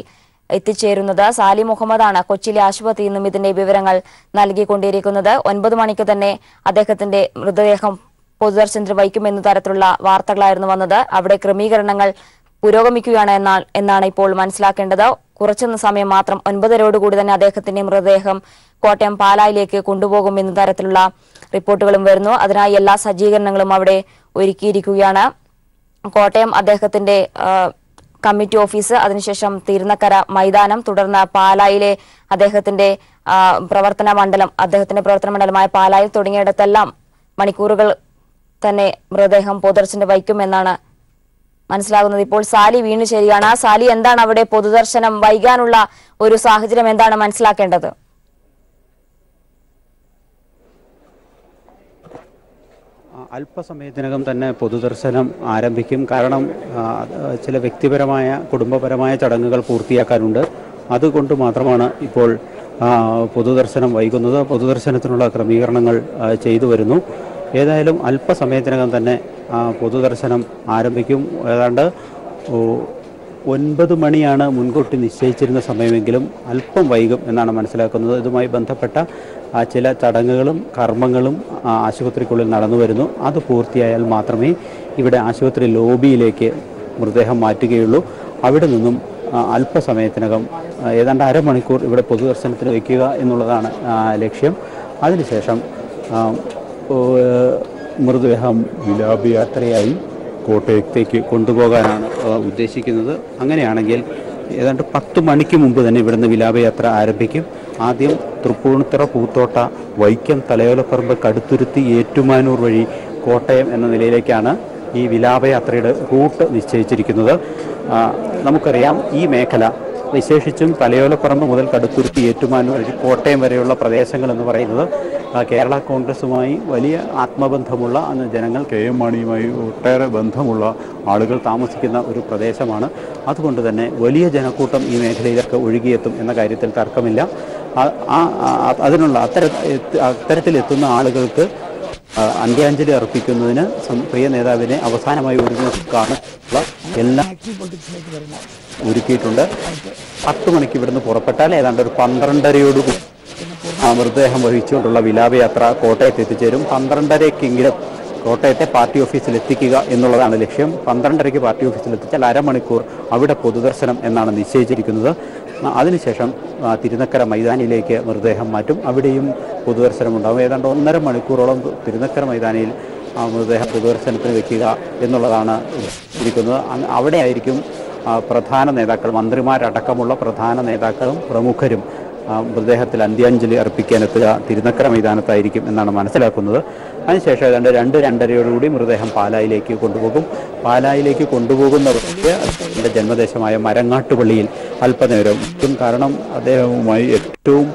എത്തിച്ചേരുന്നത്. സാലി മുഹമ്മദാണ് കൊച്ചിയിലെ ആശുപത്രിയിൽ നിന്നും ഇതിന്റെ വിവരങ്ങൾ നൽകിക്കൊണ്ടിരിക്കുന്നത്. 9 മണിക്ക് തന്നെ അദ്ദേഹത്തിന്റെ മൃതദേഹം പൊതുദർശനത്തിന് വയ്ക്കുമെന്ന തരത്തിലുള്ള വാർത്തകളായിരുന്നു വന്നത്. അവിടെ ക്രമീകരണങ്ങൾ പുരോഗമിക്കുകയാണ് എന്നാണ് ഇപ്പോൾ മനസ്സിലാക്കേണ്ടത്. കുറച്ചു സമയം മാത്രം 9:30 തന്നെ അദ്ദേഹത്തിന്റെ മൃതദേഹം കോട്ടയം പാലായിലേക്ക് കൊണ്ടുപോകുമെന്ന തരത്തിലുള്ള റിപ്പോർട്ടുകളും വരുന്നു. അതിനായി എല്ലാ സജ്ജീകരണങ്ങളും അവിടെ ഒരുക്കിയിരിക്കുകയാണ്. കോട്ടയം അദ്ദേഹത്തിന്റെ കമ്മിറ്റി ഓഫീസ്, അതിനുശേഷം തിരുനക്കര മൈതാനം, തുടർന്ന് പാലായിലെ അദ്ദേഹത്തിന്റെ പ്രവർത്തന മണ്ഡലമായ പാലായിൽ തുടങ്ങിയിടത്തെല്ലാം മണിക്കൂറുകൾ തന്നെ മൃതദേഹം പൊതുദർശനത്തിന് വയ്ക്കുമെന്നാണ് മനസ്സിലാകുന്നത്. ഇപ്പോൾ സാലി വീണു ചേരുകയാണ്. സാലി, എന്താണ് അവിടെ പൊതുദർശനം വൈകാനുള്ള ഒരു സാഹചര്യം, എന്താണ് മനസ്സിലാക്കേണ്ടത്? അല്പസമയത്തിനകം തന്നെ പൊതുദർശനം ആരംഭിക്കും. കാരണം ചില വ്യക്തിപരമായ കുടുംബപരമായ ചടങ്ങുകൾ പൂർത്തിയാക്കാനുണ്ട്. അതുകൊണ്ട് മാത്രമാണ് ഇപ്പോൾ പൊതുദർശനം വൈകുന്നത്. പൊതുദർശനത്തിനുള്ള ക്രമീകരണങ്ങൾ ചെയ്തു വരുന്നു. ഏതായാലും അല്പസമയത്തിനകം തന്നെ പൊതുദർശനം ആരംഭിക്കും. ഏതാണ്ട് 9 മണിയാണ് മുൻകൂട്ടി നിശ്ചയിച്ചിരുന്ന സമയമെങ്കിലും അല്പം വൈകും എന്നാണ് മനസ്സിലാക്കുന്നത്. ഇതുമായി ബന്ധപ്പെട്ട ചില ചടങ്ങുകളും കർമ്മങ്ങളും ആശുപത്രിക്കുള്ളിൽ നടന്നു വരുന്നു. അത് പൂർത്തിയായാൽ മാത്രമേ ഇവിടെ ആശുപത്രി ലോബിയിലേക്ക് മൃതദേഹം മാറ്റുകയുള്ളൂ. അവിടെ നിന്നും അല്പസമയത്തിനകം ഏതാണ്ട് അരമണിക്കൂർ ഇവിടെ പൊതുദർശനത്തിന് വയ്ക്കുക എന്നുള്ളതാണ് ലക്ഷ്യം. അതിനുശേഷം മൃതദേഹം വിലാപയാത്രയായി കോട്ടയത്തേക്ക് കൊണ്ടുപോകാനാണ് ഉദ്ദേശിക്കുന്നത്. അങ്ങനെയാണെങ്കിൽ ഏതാണ്ട് 10 മണിക്ക് മുമ്പ് തന്നെ ഇവിടുന്ന് വിലാപയാത്ര ആരംഭിക്കും. ആദ്യം തൃപ്പൂണിത്തുറ, പൂത്തോട്ട, വൈക്കം, തലയോലപ്പറമ്പ്, കടുത്തുരുത്തി, ഏറ്റുമാനൂർ വഴി കോട്ടയം എന്ന നിലയിലേക്കാണ് ഈ വിലാപയാത്രയുടെ റൂട്ട് നിശ്ചയിച്ചിരിക്കുന്നത്. നമുക്കറിയാം ഈ മേഖല വിശേഷിച്ചും തലയോലപ്പറമ്പ് മുതൽ കടുത്തുരുത്തി, ഏറ്റുമാനൂർ വഴി കോട്ടയം വരെയുള്ള പ്രദേശങ്ങൾ എന്ന് പറയുന്നത് കേരള കോൺഗ്രസുമായി വലിയ ആത്മബന്ധമുള്ള ജനങ്ങൾ, കെ എം മാണിയുമായി ഒട്ടേറെ ബന്ധമുള്ള ആളുകൾ താമസിക്കുന്ന ഒരു പ്രദേശമാണ്. അതുകൊണ്ട് തന്നെ വലിയ ജനക്കൂട്ടം ഈ മേഖലയിലൊക്കെ ഒഴുകിയെത്തും എന്ന കാര്യത്തിൽ തർക്കമില്ല. അതിനുള്ള അത്തരത്തിലെത്തുന്ന ആളുകൾക്ക് അന്ത്യാഞ്ജലി അർപ്പിക്കുന്നതിന് പ്രിയ നേതാവിനെ അവസാനമായി കാണുള്ള എല്ലാം ഒരുക്കിയിട്ടുണ്ട്. 10 മണിക്ക് ഇവിടുന്ന് പുറപ്പെട്ടാൽ ഏതാണ്ട് ഒരു 12:30 മൃതദേഹം വഹിച്ചുകൊണ്ടുള്ള വിലാപയാത്ര കോട്ടയത്ത് എത്തിച്ചേരും. 12:30-ക്കെങ്കിലും കോട്ടയത്തെ പാർട്ടി ഓഫീസിൽ എത്തിക്കുക എന്നുള്ളതാണ് ലക്ഷ്യം. 12:30-ക്ക് പാർട്ടി ഓഫീസിൽ എത്തിച്ചാൽ അരമണിക്കൂർ അവിടെ പൊതുദർശനം എന്നാണ് നിശ്ചയിച്ചിരിക്കുന്നത്. അതിനുശേഷം തിരുനക്കര മൈതാനിയിലേക്ക് മൃതദേഹം മാറ്റും. അവിടെയും പൊതുദർശനം ഉണ്ടാകും. ഏതാണ്ട് 1.5 മണിക്കൂറോളം തിരുനക്കര മൈതാനിയിൽ മൃതദേഹം പൊതുദർശനത്തിന് വെക്കുക എന്നുള്ളതാണ് ഇരിക്കുന്നത്. അവിടെ ആയിരിക്കും പ്രധാന നേതാക്കൾ, മന്ത്രിമാരടക്കമുള്ള പ്രധാന നേതാക്കളും പ്രമുഖരും മൃതദേഹത്തിൽ അന്ത്യാഞ്ജലി അർപ്പിക്കാനെത്തുക തിരുനക്കര മൈതാനത്തായിരിക്കും എന്നാണ് മനസ്സിലാക്കുന്നത്. അതിനുശേഷം ഏതാണ്ട് 2-2:30 മൃതദേഹം പാലായിലേക്ക് കൊണ്ടുപോകും. പാലായിലേക്ക് കൊണ്ടുപോകുന്നവർക്ക് എൻ്റെ ജന്മദേശമായ മരങ്ങാട്ടുപള്ളിയിൽ അല്പനേരം. കാരണം അദ്ദേഹവുമായി ഏറ്റവും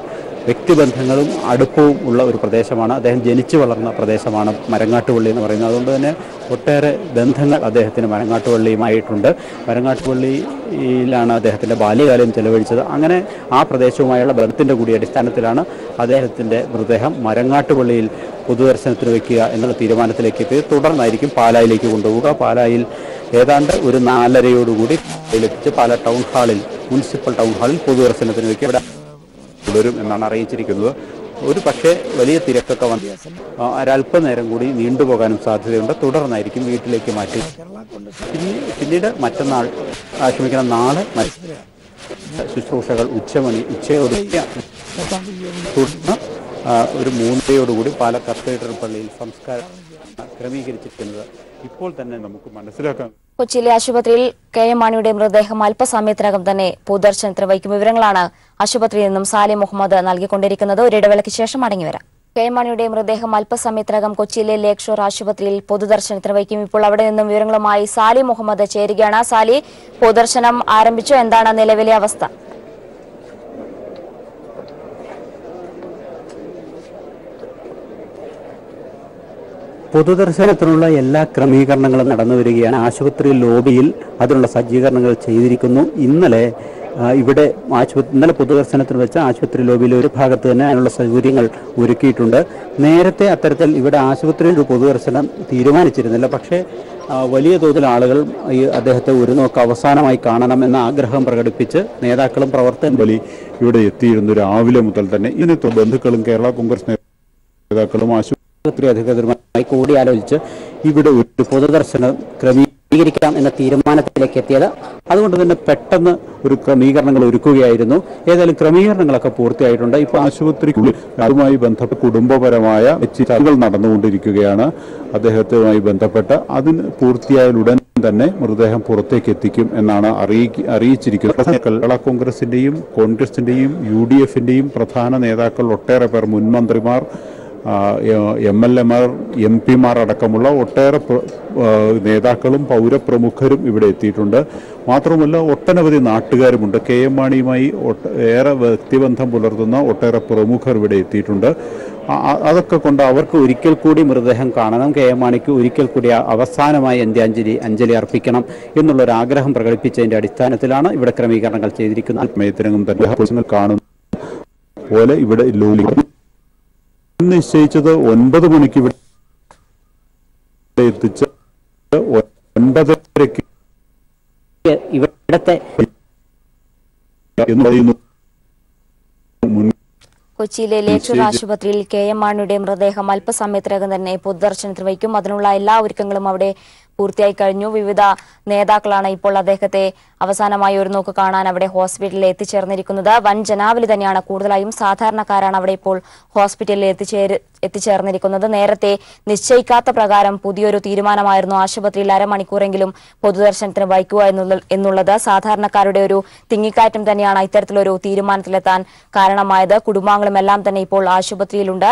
വ്യക്തിബന്ധങ്ങളും അടുപ്പവും ഉള്ള ഒരു പ്രദേശമാണ്. അദ്ദേഹം ജനിച്ചു വളർന്ന പ്രദേശമാണ് മരങ്ങാട്ടുപള്ളി എന്ന് പറയുന്നത്. അതുകൊണ്ട് തന്നെ ഒട്ടേറെ ബന്ധങ്ങൾ അദ്ദേഹത്തിന് മരങ്ങാട്ടുപള്ളിയുമായിട്ടുണ്ട്. മരങ്ങാട്ടുപള്ളിയിലാണ് അദ്ദേഹത്തിൻ്റെ ബാല്യകാലം ചെലവഴിച്ചത്. അങ്ങനെ ആ പ്രദേശവുമായുള്ള ബന്ധത്തിൻ്റെ കൂടി അടിസ്ഥാനത്തിലാണ് അദ്ദേഹത്തിൻ്റെ മൃതദേഹം മരങ്ങാട്ടുപള്ളിയിൽ പൊതുദർശനത്തിന് വയ്ക്കുക എന്നുള്ള തീരുമാനത്തിലേക്ക് എത്തി. തുടർന്നായിരിക്കും പാലായിലേക്ക് കൊണ്ടുപോവുക. പാലായിൽ ഏതാണ്ട് ഒരു 4:30 എത്തിച്ച് പാലാ ടൗൺ ഹാളിൽ, മുനിസിപ്പൽ ടൗൺ ഹാളിൽ പൊതുദർശനത്തിന് വയ്ക്കുക. ഇവിടെ തുടരും എന്നാണ് അറിയിച്ചിരിക്കുന്നത്. ഒരു പക്ഷേ വലിയ തിരക്കൊക്കെ വന്ന് ഒരല്പനേരം കൂടി നീണ്ടുപോകാനും സാധ്യതയുണ്ട്. തുടർന്നായിരിക്കും വീട്ടിലേക്ക് മാറ്റി. പിന്നീട് നാളെ ശുശ്രൂഷകൾ ഉച്ചയോട് തുടർന്ന് ഒരു 3:30 പാല കത്തീഡ്രൽ പള്ളിയിൽ സംസ്കാരം ക്രമീകരിച്ചിരിക്കുന്നത് ഇപ്പോൾ തന്നെ നമുക്ക് മനസ്സിലാക്കാം. കൊച്ചിയിലെ ആശുപത്രിയിൽ KM മാണിയുടെ മൃതദേഹം അല്പസമയത്തിനകം തന്നെ പൊതുദർശനത്തിന് വയ്ക്കും. വിവരങ്ങളാണ് ആശുപത്രിയിൽ നിന്നും സാലിം മുഹമ്മദ് നൽകിക്കൊണ്ടിരിക്കുന്നത്. ഒരിടവേളയ്ക്ക് ശേഷം മടങ്ങിവരാം. KM മാണിയുടെ മൃതദേഹം അല്പസമയത്തിനകം കൊച്ചിയിലെ ലേക്ക് ഷോർ ആശുപത്രിയിൽ പൊതുദർശനത്തിന് വയ്ക്കും. ഇപ്പോൾ അവിടെ നിന്നും വിവരങ്ങളുമായി സാലിം മുഹമ്മദ് ചേരുകയാണ്. സാലി, പൊതുദർശനം ആരംഭിച്ചു. എന്താണ് നിലവിലെ അവസ്ഥ? പൊതുദർശനത്തിനുള്ള എല്ലാ ക്രമീകരണങ്ങളും നടന്നു വരികയാണ്. ആശുപത്രി ലോബിയിൽ അതിനുള്ള സജ്ജീകരണങ്ങൾ ചെയ്തിരിക്കുന്നു. ഇന്നലെ പൊതുദർശനത്തിന് വെച്ച ആശുപത്രി ലോബിയിലെ ഒരു ഭാഗത്ത് തന്നെ അതിനുള്ള സൗകര്യങ്ങൾ ഒരുക്കിയിട്ടുണ്ട്. നേരത്തെ അത്തരത്തിൽ ഇവിടെ ആശുപത്രിയിൽ ഒരു പൊതുദർശനം തീരുമാനിച്ചിരുന്നില്ല. പക്ഷേ വലിയ തോതിൽ ആളുകൾ അദ്ദേഹത്തെ ഒരു നോക്ക് അവസാനമായി കാണണം എന്ന ആഗ്രഹം പ്രകടിപ്പിച്ച് നേതാക്കളും പ്രവർത്തകരും ഇവിടെ എത്തിയിരുന്നു. രാവിലെ മുതൽ തന്നെ ഇതിന് ബന്ധുക്കളും കേരള കോൺഗ്രസ് നേതാക്കളും ആശുപത്രി അധികൃതരുമായി കൂടിയാലോചിച്ച് ഇവിടെ ഒരു പൊതുദർശനം ക്രമീകരിക്കാം എന്ന തീരുമാനത്തിലേക്ക് എത്തിയത്. അതുകൊണ്ട് തന്നെ പെട്ടെന്ന് ഒരു ക്രമീകരണങ്ങൾ ഒരുക്കുകയായിരുന്നു. ഏതായാലും ക്രമീകരണങ്ങളൊക്കെ പൂർത്തിയായിട്ടുണ്ട്. ഇപ്പോൾ ആശുപത്രിക്കുള്ളിൽ അതുമായി ബന്ധപ്പെട്ട കുടുംബപരമായ ചർച്ചകൾ നടന്നുകൊണ്ടിരിക്കുകയാണ്. അദ്ദേഹത്തുമായി ബന്ധപ്പെട്ട് അതിന് പൂർത്തിയായാലുടൻ തന്നെ മൃതദേഹം പുറത്തേക്ക് എത്തിക്കും എന്നാണ് അറിയിച്ചിരിക്കുന്നത്. കേരള കോൺഗ്രസിന്റെയും കോൺഗ്രസിന്റെയും UDF-ന്റെയും പ്രധാന നേതാക്കൾ, ഒട്ടേറെ പേർ, മുൻമന്ത്രിമാർ, MLA-മാർ, MP-മാർ അടക്കമുള്ള ഒട്ടേറെ നേതാക്കളും പൗരപ്രമുഖരും ഇവിടെ എത്തിയിട്ടുണ്ട്. മാത്രമല്ല ഒട്ടനവധി നാട്ടുകാരുമുണ്ട്. KM മാണിയുമായി ഏറെ വ്യക്തിബന്ധം പുലർത്തുന്ന ഒട്ടേറെ പ്രമുഖർ ഇവിടെ എത്തിയിട്ടുണ്ട്. അതൊക്കെ കൊണ്ട് അവർക്ക് ഒരിക്കൽ കൂടി മൃതദേഹം കാണണം, KM മാണിക്ക് ഒരിക്കൽ കൂടി അവസാനമായി അഞ്ജലി അർപ്പിക്കണം എന്നുള്ളൊരാഗ്രഹം പ്രകടിപ്പിച്ചതിന്റെ അടിസ്ഥാനത്തിലാണ് ഇവിടെ ക്രമീകരണങ്ങൾ ചെയ്തിരിക്കുന്നത്. മേത്തിരങ്ങും തന്നെ കാണുന്ന പോലെ ഇവിടെ നിശ്ചയിച്ചത് 9 മണിക്ക് ഇവിടെ എത്തിച്ച് 9:30 ഇവിടത്തെ കൊച്ചിയിലെ ലേക്ക് ഷോർ ആശുപത്രിയിൽ KM മാണിയുടെ മൃതദേഹം അല്പസമയത്തിനകം തന്നെ പൊതുദർശനത്തിന് വയ്ക്കും. അതിനുള്ള എല്ലാ ഒരുക്കങ്ങളും അവിടെ പൂർത്തിയായി കഴിഞ്ഞു. വിവിധ നേതാക്കളാണ് ഇപ്പോൾ അദ്ദേഹത്തെ അവസാനമായി ഒരു നോക്ക് കാണാൻ അവിടെ ഹോസ്പിറ്റലിൽ എത്തിച്ചേർന്നിരിക്കുന്നത്. വൻ ജനാവലി തന്നെയാണ്. കൂടുതലായും സാധാരണക്കാരാണ് അവിടെ ഇപ്പോൾ ഹോസ്പിറ്റലിൽ എത്തിച്ചേർന്നിരിക്കുന്നത്. നേരത്തെ നിശ്ചയിക്കാത്ത പ്രകാരം പുതിയൊരു തീരുമാനമായിരുന്നു ആശുപത്രിയിൽ അരമണിക്കൂറെങ്കിലും പൊതുദർശനത്തിന് വയ്ക്കുക എന്നുള്ളത്. സാധാരണക്കാരുടെ ഒരു തിങ്ങിക്കയറ്റം തന്നെയാണ് ഇത്തരത്തിലൊരു തീരുമാനത്തിലെത്താൻ കാരണമായത്. കുടുംബാംഗങ്ങളും എല്ലാം തന്നെ ഇപ്പോൾ ആശുപത്രിയിലുണ്ട്.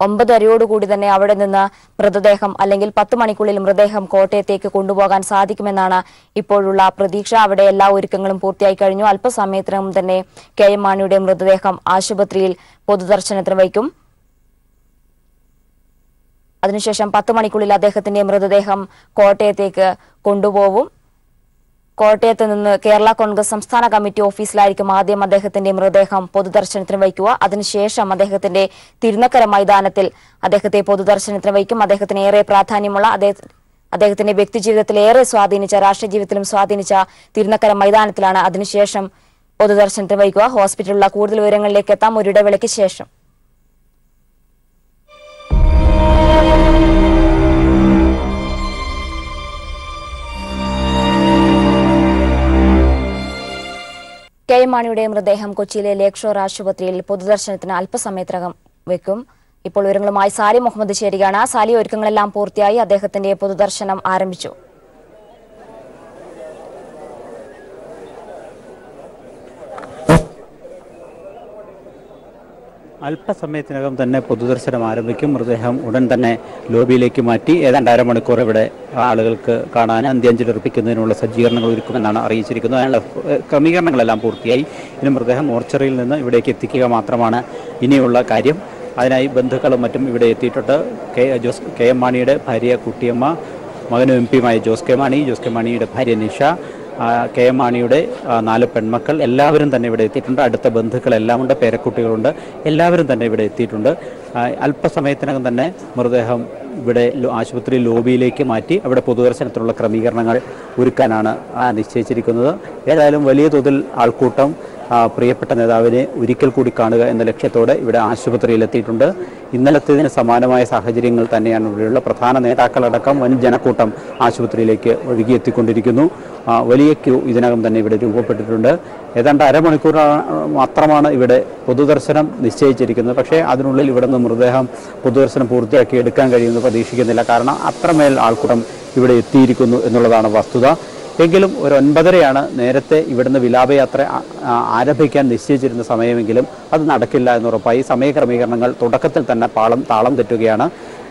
9:30 തന്നെ അവിടെ നിന്ന് മൃതദേഹം, അല്ലെങ്കിൽ 10 മണിക്കുള്ളിൽ മൃതദേഹം കോട്ടയത്തേക്ക് കൊണ്ടുപോകാൻ സാധിക്കുമെന്നാണ് ഇപ്പോഴുള്ള പ്രതീക്ഷ. അവിടെ എല്ലാ ഒരുക്കങ്ങളും പൂർത്തിയായി കഴിഞ്ഞു. അല്പസമയത്തിനകം തന്നെ KM മാണിയുടെ മൃതദേഹം ആശുപത്രിയിൽ പൊതുദർശനത്തിന് വയ്ക്കും. അതിനുശേഷം 10 മണിക്കുള്ളിൽ അദ്ദേഹത്തിന്റെ മൃതദേഹം കോട്ടയത്തേക്ക് കൊണ്ടുപോകും. കോട്ടയത്ത് നിന്ന് കേരള കോൺഗ്രസ് സംസ്ഥാന കമ്മിറ്റി ഓഫീസിലായിരിക്കും ആദ്യം അദ്ദേഹത്തിന്റെ മൃതദേഹം പൊതുദർശനത്തിന് വയ്ക്കുക. അതിനുശേഷം അദ്ദേഹത്തിന്റെ തിരുനക്കര മൈതാനത്തിൽ അദ്ദേഹത്തെ പൊതുദർശനത്തിന് വയ്ക്കും. അദ്ദേഹത്തിന് ഏറെ പ്രാധാന്യമുള്ള അദ്ദേഹത്തിന്റെ വ്യക്തിജീവിതത്തിൽ ഏറെ സ്വാധീനിച്ച, രാഷ്ട്രീയ ജീവിതത്തിലും സ്വാധീനിച്ച തിരുനക്കര മൈതാനത്തിലാണ് അതിനുശേഷം പൊതുദർശനത്തിന് വയ്ക്കുക. ഹോസ്പിറ്റലിലുള്ള കൂടുതൽ വിവരങ്ങളിലേക്ക് എത്താം ഒരിടവേളയ്ക്ക് ശേഷം. കെ എം മാണിയുടെ മൃതദേഹം കൊച്ചിയിലെ ലേക്ക് ഷോർ ആശുപത്രിയിൽ പൊതുദർശനത്തിന് അല്പസമയത്തിനകം വെക്കും. ഇപ്പോൾ വിവരങ്ങളുമായി സാലി മുഹമ്മദ് ചേരുകയാണ്. സാലി, ഒരുക്കങ്ങളെല്ലാം പൂർത്തിയായി, അദ്ദേഹത്തിന്റെ പൊതുദർശനം ആരംഭിച്ചു. അല്പസമയത്തിനകം തന്നെ പൊതുദർശനം ആരംഭിക്കും. മൃതദേഹം ഉടൻ തന്നെ ലോബിയിലേക്ക് മാറ്റി ഏതാണ്ട് അരമണിക്കൂർ ഇവിടെ ആളുകൾക്ക് കാണാൻ അന്ത്യാഞ്ജലി അർപ്പിക്കുന്നതിനുള്ള സജ്ജീകരണങ്ങൾ ഒരുക്കുമെന്നാണ് അറിയിച്ചിരിക്കുന്നത്. അതിനുള്ള ക്രമീകരണങ്ങളെല്ലാം പൂർത്തിയായി. ഇനി മൃതദേഹം മോർച്ചറിയിൽ നിന്ന് ഇവിടേക്ക് എത്തിക്കുക മാത്രമാണ് ഇനിയുള്ള കാര്യം. അതിനായി ബന്ധുക്കളും മറ്റും ഇവിടെ എത്തിയിട്ടുണ്ട്. കെ എം മാണിയുടെ ഭാര്യ കുട്ടിയമ്മ, മകനും എം പിയുമായ ജോസ് കെ മാണിയുടെ ഭാര്യ നിഷ, കെ എം മാണിയുടെ 4 പെൺമക്കൾ എല്ലാവരും തന്നെ ഇവിടെ എത്തിയിട്ടുണ്ട്. അടുത്ത ബന്ധുക്കളെല്ലാം ഉണ്ട്, പേരക്കുട്ടികളുണ്ട്, എല്ലാവരും തന്നെ ഇവിടെ എത്തിയിട്ടുണ്ട്. അല്പസമയത്തിനകം തന്നെ മൃതദേഹം ഇവിടെ ആശുപത്രി ലോബിയിലേക്ക് മാറ്റി അവിടെ പൊതുദർശനത്തിനുള്ള ക്രമീകരണങ്ങൾ ഒരുക്കാനാണ് നിശ്ചയിച്ചിരിക്കുന്നത്. ഏതായാലും വലിയ തോതിൽ ആൾക്കൂട്ടം പ്രിയപ്പെട്ട നേതാവിനെ ഒരിക്കൽ കൂടി കാണുക എന്ന ലക്ഷ്യത്തോടെ ഇവിടെ ആശുപത്രിയിലെത്തിയിട്ടുണ്ട്. ഇന്നലത്തേതിന് സമാനമായ സാഹചര്യങ്ങൾ തന്നെയാണ് ഇവിടെയുള്ള പ്രധാന നേതാക്കളടക്കം വൻ ജനക്കൂട്ടം ആശുപത്രിയിലേക്ക് ഒഴുകിയെത്തിക്കൊണ്ടിരിക്കുന്നു. വലിയ ക്യൂ ഇതിനകം തന്നെ ഇവിടെ രൂപപ്പെട്ടിട്ടുണ്ട്. ഏതാണ്ട് അരമണിക്കൂർ മാത്രമാണ് ഇവിടെ പൊതുദർശനം നിശ്ചയിച്ചിരിക്കുന്നത്. പക്ഷേ അതിനുള്ളിൽ ഇവിടെ നിന്ന് മൃതദേഹം പൊതുദർശനം പൂർത്തിയാക്കി എടുക്കാൻ കഴിയുമെന്ന് പ്രതീക്ഷിക്കുന്നില്ല. കാരണം അത്രമേൽ ആൾക്കൂട്ടം ഇവിടെ എത്തിയിരിക്കുന്നു എന്നുള്ളതാണ് വസ്തുത. എങ്കിലും ഒരു 9:30 നേരത്തെ ഇവിടുന്ന് വിലാപയാത്ര ആരംഭിക്കാൻ നിശ്ചയിച്ചിരുന്ന സമയമെങ്കിലും അത് നടക്കില്ല എന്നുറപ്പായി. സമയക്രമീകരണങ്ങൾ തുടക്കത്തിൽ തന്നെ താളം തെറ്റുകയാണ്.